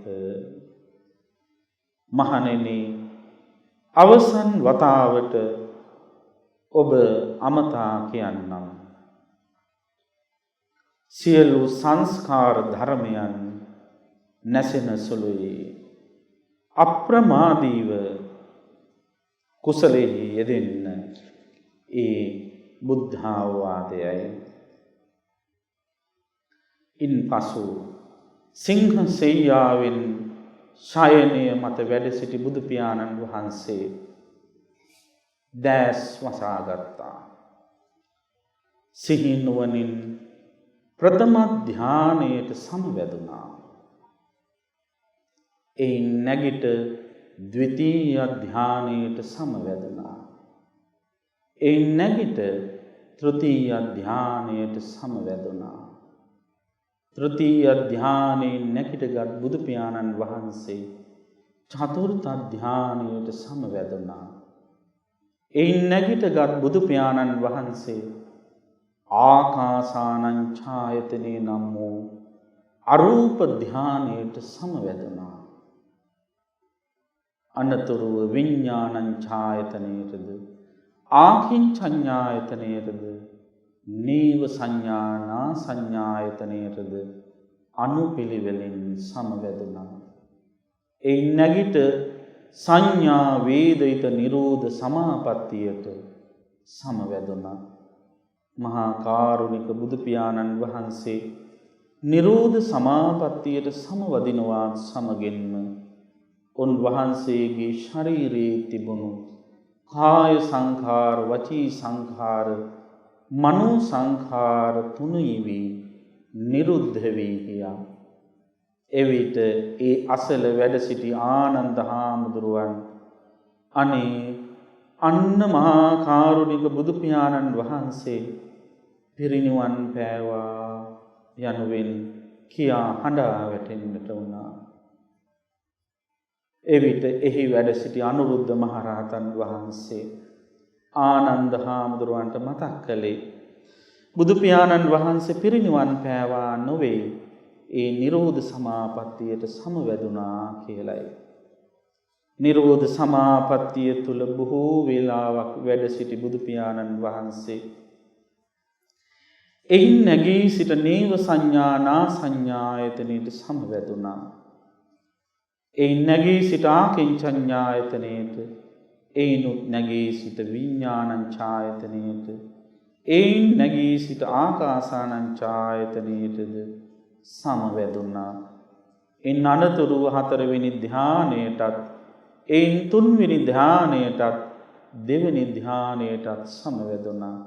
මහණෙනි, අවසන් වතාවට ඔබ අමතා කියන්නම් සියලු සංස්කාර ධර්මයන් නැසෙන සුළුයි. අප්‍රමාදීව කුසලෙහි යෙදෙන්න ඒ බුද්ධාවාදයයි. ඉන්පසු සිංහ සෙයියාවෙන් ශයනය මත වැඩ සිටි බුදු පියාණන් වහන්සේ දැස් වසාගත්තා. සිහි නුවණින් ප්‍රථම ධානයට සමවැදුණා. එයින් නැගිට ද්විතීය ධානයට සමවැදුණා. එයින් නැගිට තෘතීය ධානයට සමවැදුණා. තෘතීය ධානයෙන් නැගිටගත් බුදු පියාණන් වහන්සේ චතුර්ථ ධානයට සමවැදුණා. එයින් නැගිටගත් බුදු පියාණන් වහන්සේ ආකාසානං ඡායතනේ නම් වූ අරූප ධානයට සමවැදුණා. අනතුරුව විඥානං ඡායතනයටද ආකින්චඤ්ඤායතනයටද නීව සංඥානා සංඥායතනයටද අනුපිළිවෙලින් සමවැදුණා. එයින් නැගිට සංඥා වේදිත නිරෝධ සමාපත්තියට සමවැදුණා. මහා කාරුණික බුදු පියාණන් වහන්සේ නිරෝධ සමාපත්තියට සමවදිනවා සමගින්ම උන්වහන්සේගේ ශරීරයේ තිබුණු කාය සංඛාර, වචී සංඛාර, මනෝ සංඛාර තුනී වී නිරුද්ධ වී ගියා. එවිට ඒ අසල වැඩ සිටි ආනන්ද හාමුදුරුවන් අනේ අන්න මහා කාරුණික බුදු පියාණන් වහන්සේ පිරිනිවන් පෑවා යනුවෙන් කියා හඬා වැටෙන්නට වුණා. එවිට එහි වැඩ සිටි අනුරුද්ධ මහරහතන් වහන්සේ ආනන්ද හාමුදුරුවන්ට මතක් කළේ බුදු පියාණන් වහන්සේ පිරිනිවන් පෑවා නොවේ, ඒ නිරෝධ සමාපත්තියට සමවැදුණා කියලයි. නිරෝධ සමාපත්තිය තුල බොහෝ වේලාවක් වැඩ සිටි බුදු පියාණන් වහන්සේ එයින් නැගී සිට නීව සංඥානා සංඥායතනයට සමවැදුණා. එයින් නැගී සිට ආකින්චඤ්ඤායතනයට, එයිනුත් නැගී සිට විඥානං ඡායතනයට, එයින් නැගී සිට ආකාසානං ඡායතනයටද සමවැදුණා. එන් අනතුරුව හතරවෙනි ධානයටත්, එයින් තුන්වෙනි ධානයටත්, දෙවෙනි ධානයටත් සමවැදුණා.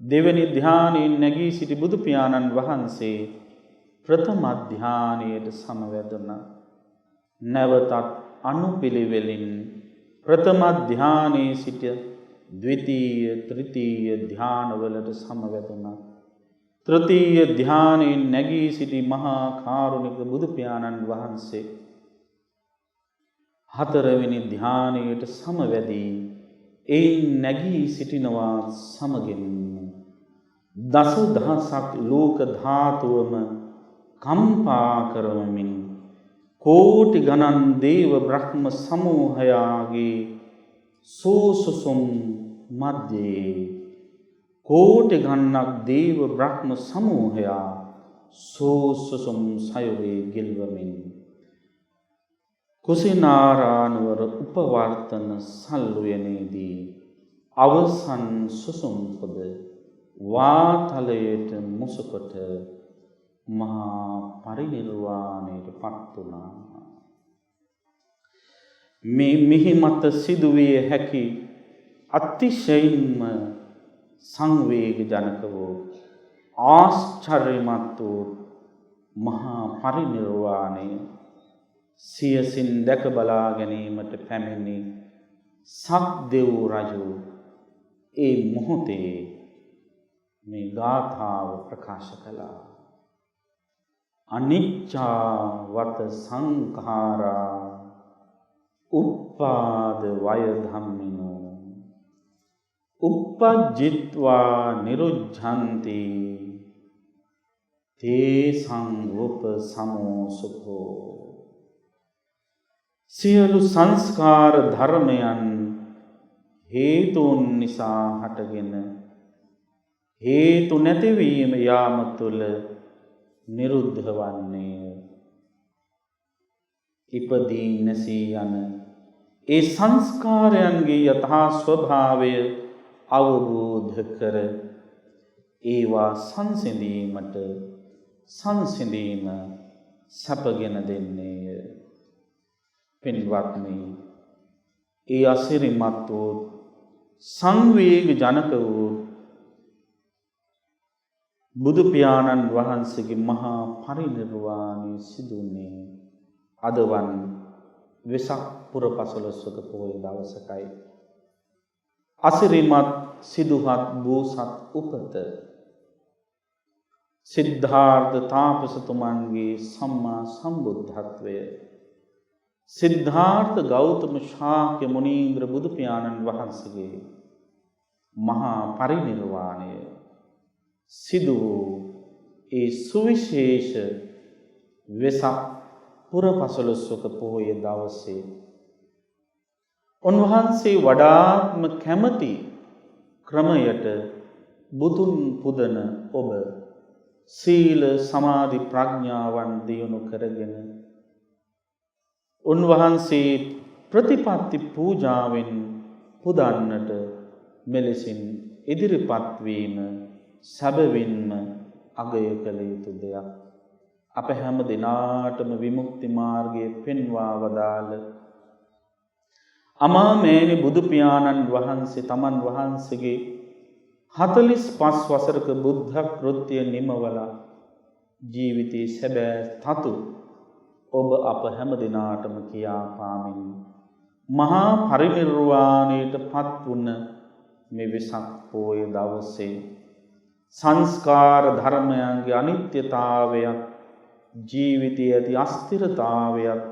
දෙවෙනි ධානයෙන් නැගී සිටි බුදු පියාණන් වහන්සේ ප්‍රථම ධානයට සමවැදුණා. නැවතත් අනුපිළිවෙලින් ප්‍රථම ධානයේ සිට ද්විතීය තෘතීය ධානවලට සමවැදුණා. තෘතීය ධානයෙන් නැගී සිටි මහා කාරුණික බුදු පියාණන් වහන්සේ හතරවෙනි ධානයට සමවැදී එයින් නැගී සිටිනවා සමගින් දස දහසක් ලෝක ධාතුවම කම්පා කරවමින් කෝටි ගණන් දේව බ්‍රහ්ම සමූහයාගේ සෝසුසුම් මැදේ, කෝටි ගණනක් දේව බ්‍රහ්ම සමූහයා සෝසුසුම් සයුරේ ගිල්වමින් කුසිනාරානුවර උපවර්තන සල්ුවනේදී අවසන් සුසුම් පොද වාතලයට මුසකොට මහා පරිනිර්වාණයට පත් වුණා. මේ මිහි මත සිදුවිය හැකි අතිශයින්ම සංවේග ජනක වූ ආශ්චර්යමත් වූ මහා පරිනිර්වාණය සියසින් දැක බලා ගැනීමට පැමිණි සක්දෙව් රජු ඒ මොහොතේ මේ ගාථාව ප්‍රකාශ කළා. අනිච්චා වත සංඛාරා උප්පාද වය ධම්මිනෝ uppajjitva niruddhanti තේසං උපසමෝසුඛෝ. සියලු සංස්කාර ධර්මයන් හේතුන් නිසා හටගෙන හේතු නැතිවීම යාම තුළ නිරුද්ධ වන්නේය. ඉපදී නැසී යන ඒ සංස්කාරයන්ගේ යථා ස්වභාවය අවබෝධ කර ඒවා සංසිඳීමට සංසිඳීම සපගෙන දෙන්නේය. පින්වත්නි, ඒ අසිරිමත් වූ සංවේග ජනක වූ බුදු පියාණන් වහන්සේගේ මහා පරිනිර්වාණය සිදුුනේ අදවන් වෙසක් පුර 15වක පොහොය දවසකයි. අසිරිමත් සිදුහත් බෝසත් උපත සිද්ධාර්ථ තාපසතුමන්ගේ සම්මා සම්බුද්ධත්වය, සිද්ධාර්ථ ගෞතම ශාක්‍ය මුනීන්ද්‍ර බුදු පියාණන් වහන්සේගේ මහා පරිනිර්වාණය සිදු වූ ඒ සුවිශේෂ වෙසක් පුර 15වක පොහොය දවසේ උන්වහන්සේ වඩාත්ම කැමති ක්‍රමයට බුදුන් පුදන ඔබ සීල සමාධි ප්‍රඥාවන් දියුණු කරගෙන උන්වහන්සේ ප්‍රතිපත්ති පූජාවෙන් පුදන්නට මෙලෙසින් ඉදිරිපත් වීම සැබවින්ම අගය කළ යුතු දෙයක්. අප හැම දිනාටම විමුක්ති මාර්ගයේ පෙන්වා වදාළ අමාමෑණි බුදු පියාණන් වහන්සේ තමන් වහන්සේගේ 45 වසරක බුද්ධ කෘත්‍ය නිමවලා ජීවිතයේ සැබෑ තතු ඔබ අප හැම දිනාටම කියා පාමින් මහා පරිනිර්වාණයට පත් වුණ මේ වෙසක් පොය දවසේ සංස්කාර ධර්මයන්ගේ අනිත්‍යතාවයත් ජීවිතයේ ඇති අස්ථිරතාවයත්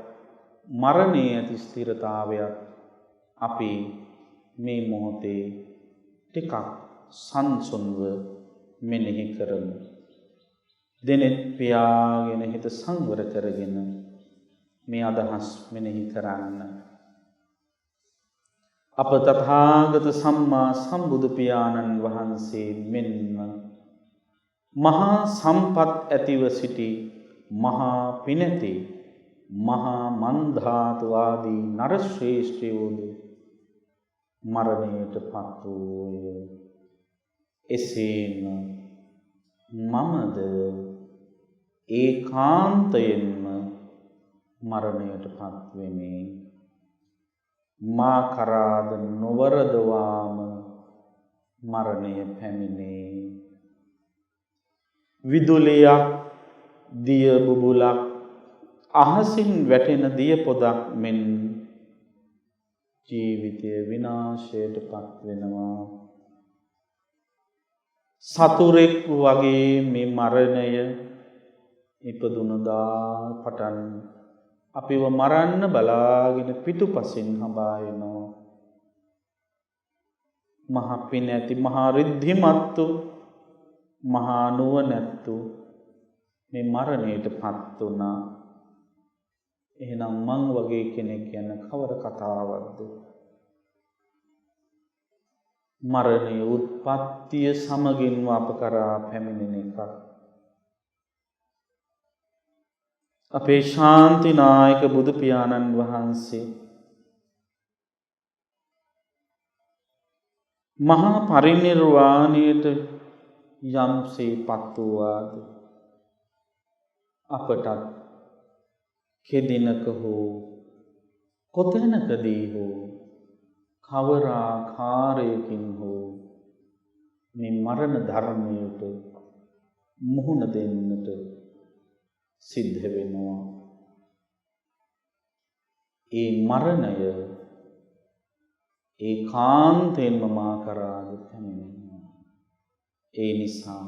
මරණයේ ඇති ස්ථිරතාවයත් අපි මේ මොහොතේ ටිකක් සංසුන්ව මෙනෙහි කරමු. දෙනෙත් පියාගෙන හිත සංවර කරගෙන මේ අදහස් මෙනෙහි කරන්න. අප තථාගත සම්මා සම්බුදු පියාණන් වහන්සේ මෙන්ම මහා සම්පත් ඇතිව සිටි මහා පිනැති මහා මන්ධාතු ආදී නර ශ්‍රේෂ්ඨයෝද මරණයට පත් වූය. එසේම මමද ඒකාන්තයෙන්ම මරණයට පත් වෙමි. මා කරාද නොවරදවාම මරණය පැමිණේ. විදුලියක් දිය බුබුලක් අහසින් වැටෙන දිය පොදක් මෙන් ජීවිතය විනාශයට පත් වෙනවා. සතුරෙක් වගේ මේ මරණය ඉපදුනදා පටන් අපිව මරන්න බලාගෙන පිටුපසින් හඹා එනවා. මහා පිනැති මහා රිද්ධිමත්තු මහා නුවණැත්තු මේ මරණයට පත් වුණා. එහෙනම් මං වගේ කෙනෙක් ගැන කවර කතාවක්ද? මරණය උත්පත්තිය සමගින්ම අප කරා පැමිණෙන එකක්. අපේ ශාන්තිනායක බුදු පියාණන් වහන්සේ මහා පරිනිර්වාණයට යම්සේ පත් වූවාද අපටත් කෙදිනක හෝ කොතැනකදී හෝ කවර ආකාරයකින් හෝ මේ මරණ ධර්මයට මුහුණ දෙන්නට සිද්ධ වෙනවා. ඒ මරණය ඒකාන්තයෙන්ම මා කරා පැමිණෙනවා. ඒ නිසා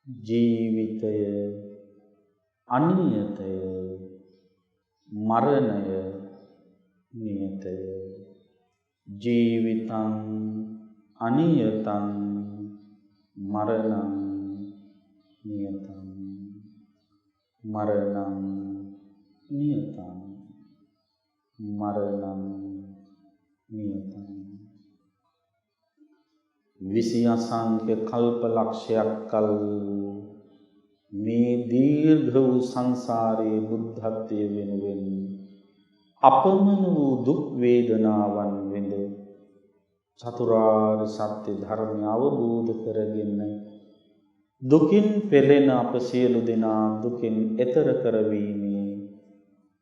ජීවිතය අනියතය, මරණය නියතය. ජීවිතං අනියතං මරණං නියතං. මරණං නියතං මරණං නියතං. 20 අසංඛ්‍ය කල්ප ලක්ෂයක් කල් මේ දීර්ඝ වූ සංසාරයේ බුද්ධත්වයේ වෙනුවෙන් අපමණ වූ දුක් වේදනාවන් විඳ චතුරාර්ය සත්‍ය ධර්මය අවබෝධ කරගෙන දුකින් පෙළෙන අප සියලු දෙනා දුකින් එතර කරවීමේ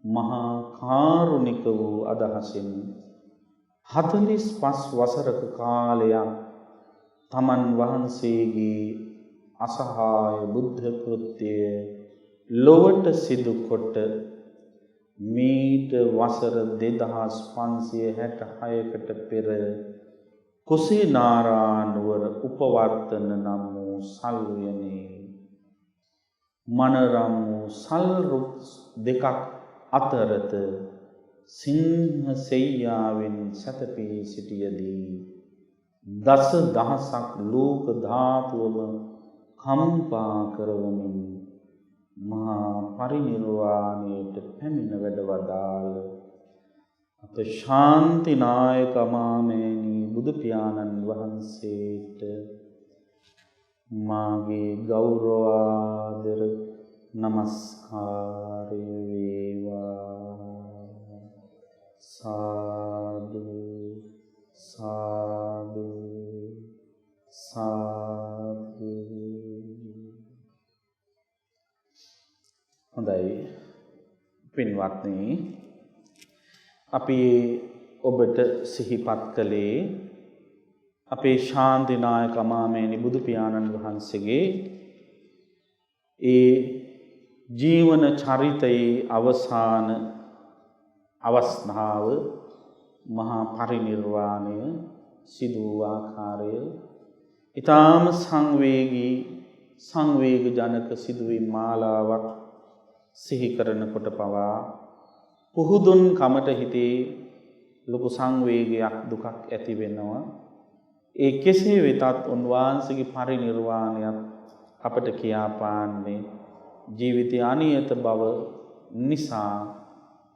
මහා කාරුණික වූ අදහසින් 45 වසරක කාලයක් තමන් වහන්සේගේ අසහාය බුද්ධ කෘත්‍යය ලොවට සිදු කොට මීට වසර 2566කට පෙර කුසිනාරානුවර උපවර්තන නම් වූ සල්ුවනේ මනරම් වූ සල් රුක් දෙකක් අතරත සිංහ සෙයියාවෙන් සැතපී සිටියදී දස දහසක් ලෝක ධාතුවම කම්පා කරවමින් මහා පරිනිර්වාණයට පැමිණ වැඩවදාළ අප ශාන්තිනායක මාමේනී බුදු පියාණන් වහන්සේට මාගේ ගෞරවාදර නමස්කාරය වේවා. සාදු සාදු සාදු. හොඳයි පින්වත්නි, අපි ඔබට සිහිපත් කළේ අපේ ශාන්තිනායක අමාමේනි බුදු පියාණන් වහන්සේගේ ඒ ජීවන චරිතයේ අවසාන අවස්ථාව මහා පරිනිර්වාණය සිදු වූ ආකාරය ඊටාම සංවේග ජනක සිදුවීම් මාලාවක් සිහි කරනකොට පවා පුහුදුන් කමට හිතේ ලොකු සංවේගයක් දුකක් ඇති වෙනවා. ඒ කෙසේ වෙතත් උන්වහන්සේගේ පරිනිර්වාණයත් අපට කියාපාන්නේ ජීවිතය අනියත බව නිසා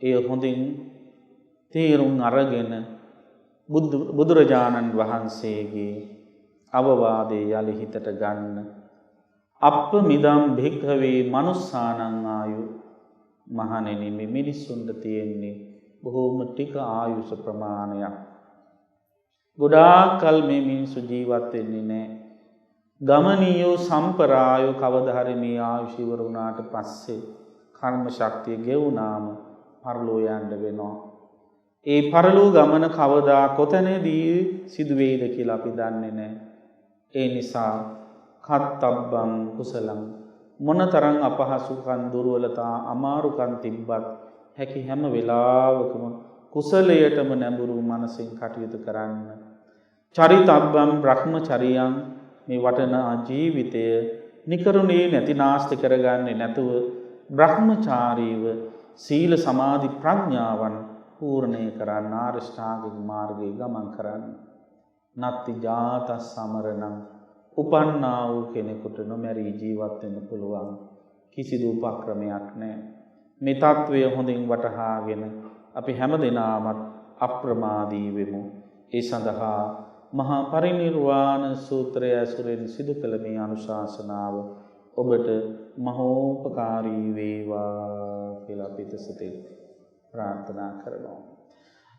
එය හොඳින් තේරුම් අරගෙන බුදුරජාණන් වහන්සේගේ අවවාදයේ යලි හිතට ගන්න. අප්ප මිදම් භික්ඛවේ මනුස්සානං ආයු. මහණෙනි, මේ මිනිස්සුන්ට තියෙන්නේ බොහෝම ටික ආයුෂ ප්‍රමාණයක්. ගොඩාක් කල් මේ මිනිස්සු ජීවත් වෙන්නේ නැහැ. ගමනියෝ සම්පරායෝ කවදා හරි මේ ආයුෂ ඉවර වුණාට පස්සේ කර්ම ශක්තිය ගෙවුනාම පරලෝ යන්න වෙනවා. ඒ පරලෝ ගමන කවදා කොතැනදී සිදු වෙයිද කියලා අපි දන්නේ නැහැ. ඒ නිසා කත්තබ්බං කුසලං, මොනතරම් අපහසුකම් දුර්වලතා අමාරුකම් තිබ්බත් හැකි හැම වෙලාවකම කුසලයටම නැඹුරු මනසින් කටයුතු කරන්න. චරිතබ්බං බ්‍රහ්මචරියං, මේ වටනා ජීවිතය නිකරුණේ නැති නාස්ති කරගන්නේ නැතුව බ්‍රහ්මචාරීව සීල සමාධි ප්‍රඥාවන් පූර්ණේ කරන්න, ආරියෂ්ඨාංගික මාර්ගයේ ගමන් කරන්න. නත්ති ජාතස් සමරණං, උපන්නා වූ කෙනෙකුට නොමැරී ජීවත් වෙන්න පුළුවන් කිසිදු උපක්‍රමයක් නැහැ. මේ తත්වය හොඳින් වටහාගෙන අපි හැමදෙනාම අප්‍රමාදී වෙමු. ඒ සඳහා මහා පරිනිර්වාණ සූත්‍රය ඇසුරෙන් සිදු කළ මේ අනුශාසනාව ඔබට මහෝපකාරී වේවා කියලා අපි සිතේ ප්‍රාර්ථනා කරනවා.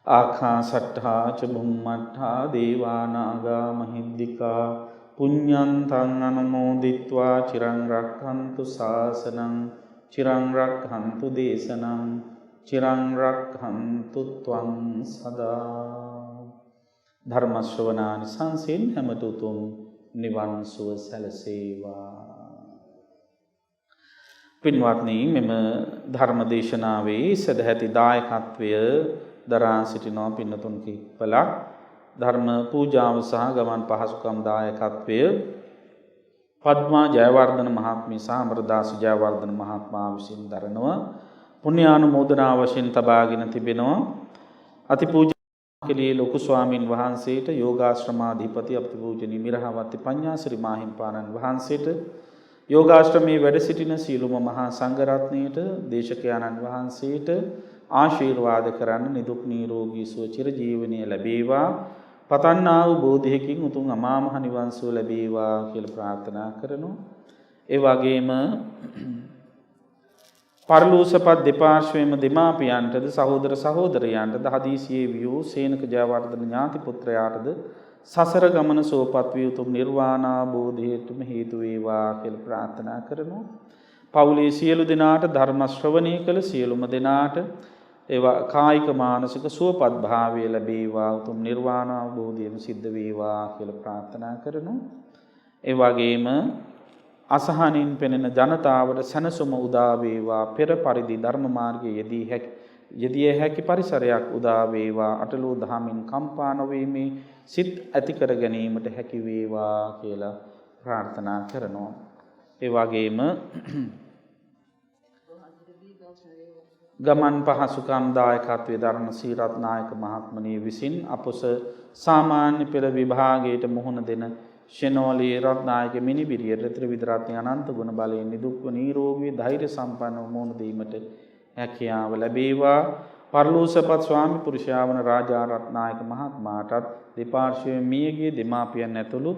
ආකාසට්ඨා ච බුම්මට්ඨා දේවා නාග මහිද්దికා පුඤ්ඤන්තං අනුමෝදිත්වා චිරං රක්ඛන්තු ශාසනං චිරං රක්ඛන්තු දේශනං චිරං රක්ඛන්තු ත්වං සදා. ධර්ම ශ්‍රවණානි සංසෙන් හැමතුතුම් නිවන් සුව සැලසේවා. පින්වත්නි, මෙම ධර්ම දේශනාවේ සදැහැති දායකත්වය දරා සිටිනවා පින්නතුන් කිහිපලක්. ධර්ම පූජාව සහ ගමන් පහසුකම් දායකත්වය පද්මා ජයවර්ධන මහත්මිය සහ අමරදාස ජයවර්ධන මහත්මයා විසින් දරනවා. පුණ්‍යානුමෝදනා වශයෙන් තබාගෙන තිබෙනවා අතිපූජනීය ලොකු ස්වාමින් වහන්සේට, යෝගාශ්‍රමාධිපති අපතිපූජනීය මිරහවති පඤ්ඤාසිරි මාහිම්පාණන් වහන්සේට, යෝගාශ්‍රමයේ වැඩ සිටින සීලුම මහා සංඝරත්නයට, දේශකයන්න් වහන්සේට ආශිර්වාද කරන්න නිදුක් නිරෝගී සුව චිරජීවනයේ ලැබේවා. පතන්නා වූ බෝධියකින් උතුම් අමා මහ නිවන් සුව ලැබේවා කියලා ප්‍රාර්ථනා කරනවා. ඒ වගේම පරලෝසපත් දෙපාර්ශ්වයේම දෙමාපියන්ටද සහෝදර සහෝදරයන්ටද හදීසියේ වියූ සේනක ජයවර්ධන ඥාති පුත්‍රයාටද සසර ගමන සෝපත් විය උතුම් නිර්වාණ අවබෝධයටම හේතු වේවා කියලා ප්‍රාර්ථනා කරනවා. පවුලේ සියලු දෙනාට, ධර්ම ශ්‍රවණය කළ සියලුම දෙනාට ඒවා කායික මානසික සුවපත් භාවය ලැබේවා උතුම් නිර්වාණ අවබෝධයම සිද්ධ වේවා කියලා ප්‍රාර්ථනා කරනවා. ඒ වගේම අසහනින් පෙනෙන ජනතාවට සැනසුම උදා වේවා පෙර පරිදි ධර්ම මාර්ගයේ යෙදිය හැකි පරිසරයක් උදා වේවා අටලෝ දහමින් කම්පා නොවීමේ සිත් ඇති කර ගැනීමට හැකි වේවා කියලා ප්‍රාර්ථනා කරනවා. ඒ වගේම ගමන් පහසුකම් දායකත්වයේ දරන සීරත්නායක මහත්මණිය විසින් අපොස සාමාන්‍ය පෙළ විභාගයට මුහුණ දෙන ෂෙනෝලී රත්නායක මිනිබිරිය ත්‍රිවිධ රත්නයේ අනන්ත ගුණ බලයෙන් නිදුක්ව නිරෝගී ධෛර්ය සම්පන්නව මුහුණ දීමට හැකියාව ලැබේවා. පරලෝසපත් ස්වාමි පුරුෂයා වන රාජා රත්නායක මහත්මයාටත් දෙපාර්ශ්වයේ මියගිය දෙමාපියන් ඇතුළු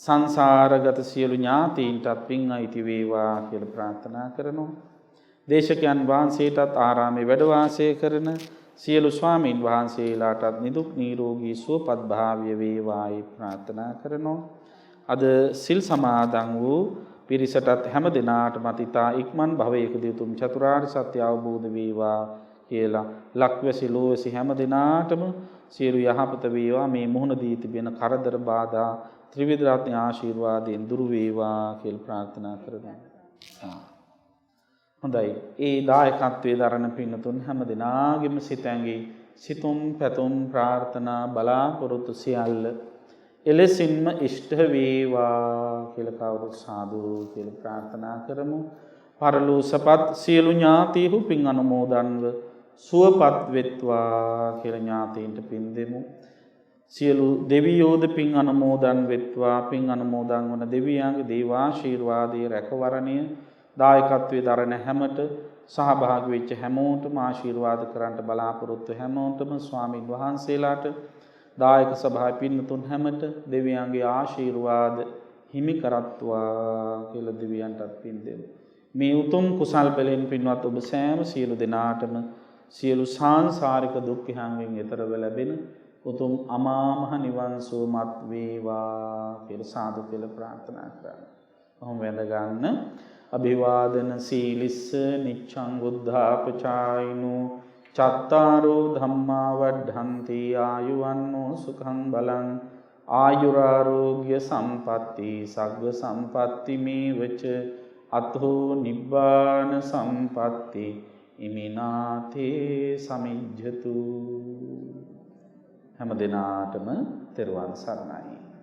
සංසාරගත සියලු ඥාතීන්ටත් පින් අයිති වේවා කියලා ප්‍රාර්ථනා කරනවා. දේශකයන් වහන්සේටත් ආරාමේ වැඩ වාසය කරන සියලු ස්වාමීන් වහන්සේලාටත් නිදුක් නිරෝගී සුවපත් භාවය වේවායි ප්‍රාර්ථනා කරනවා. අද සිල් සමාදන් වූ පිරිසටත් හැම දිනාටම අතිතා ඉක්මන් භවයකදී උතුම් චතුරාර්ය සත්‍ය අවබෝධ වේවා කියලා ලක්වැසි ලෝවැසි හැම දිනාටම සියලු යහපත වේවා. මේ මුහුණ දී තිබෙන කරදර බාධා ත්‍රිවිධ රත්න ආශිර්වාදයෙන් දුරු වේවා කියලා ප්‍රාර්ථනා කරනවා. හොඳයි. ඒ දායකත්වයේ දරන පින්නතුන් හැම දිනාගෙම සිතැඟි සිතුම් පැතුම් ප්‍රාර්ථනා බලාපොරොත්තු සියල්ල එලෙසින්ම ඉෂ්ට වේවා කියලා කවුරුත් සාදු කියලා ප්‍රාර්ථනා කරමු. පරලෝසපත් සියලු ඥාතීහු පින් අනුමෝදන්ව සුවපත් වෙත්වා කියලා ඥාතීන්ට පින් දෙමු. සියලු දෙවියෝද පින් අනුමෝදන් වෙත්වා. පින් අනුමෝදන් වන දෙවියන්ගේ දේවාශීර්වාදයේ රැකවරණය දායකත්වයේ දරන හැමට සහභාගී වෙච්ච හැමෝටම ආශිර්වාද කරන්නට බලාපොරොත්තු හැමෝටම ස්වාමින් වහන්සේලාට දායක සභාවේ පින්නතුන් හැමට දෙවියන්ගේ ආශිර්වාද හිමි කරත්වා කියලා දෙවියන්ටත් පින් දෙමු. මේ උතුම් කුසල් බලෙන් පින්වත් ඔබ සෑම සියලු දෙනාටම සියලු සාංශාරික දුක්ඛයන්ගෙන් ඈතර ලැබෙන උතුම් අමා මහ නිවන් සුවමත් වේවා කියලා සාදු කියලා ප්‍රාර්ථනා කරනවා. කොහොම වැඳ ගන්න. අභිවාදන සීලිස්ස නිච්ඡං බුද්ධාපචායිනෝ චත්තාරෝ ධම්මා වඩ්ඩන්ති ආයුවන්නෝ සුඛං බලං ආයුරාරෝග්‍ය සම්පatti සග්ග සම්පatti මේවච අතෝ නිබ්බාන සම්පatti ඉමිනාතේ සමිජ්ජතු. හැම දිනාටම තෙරුවන් සරණයි.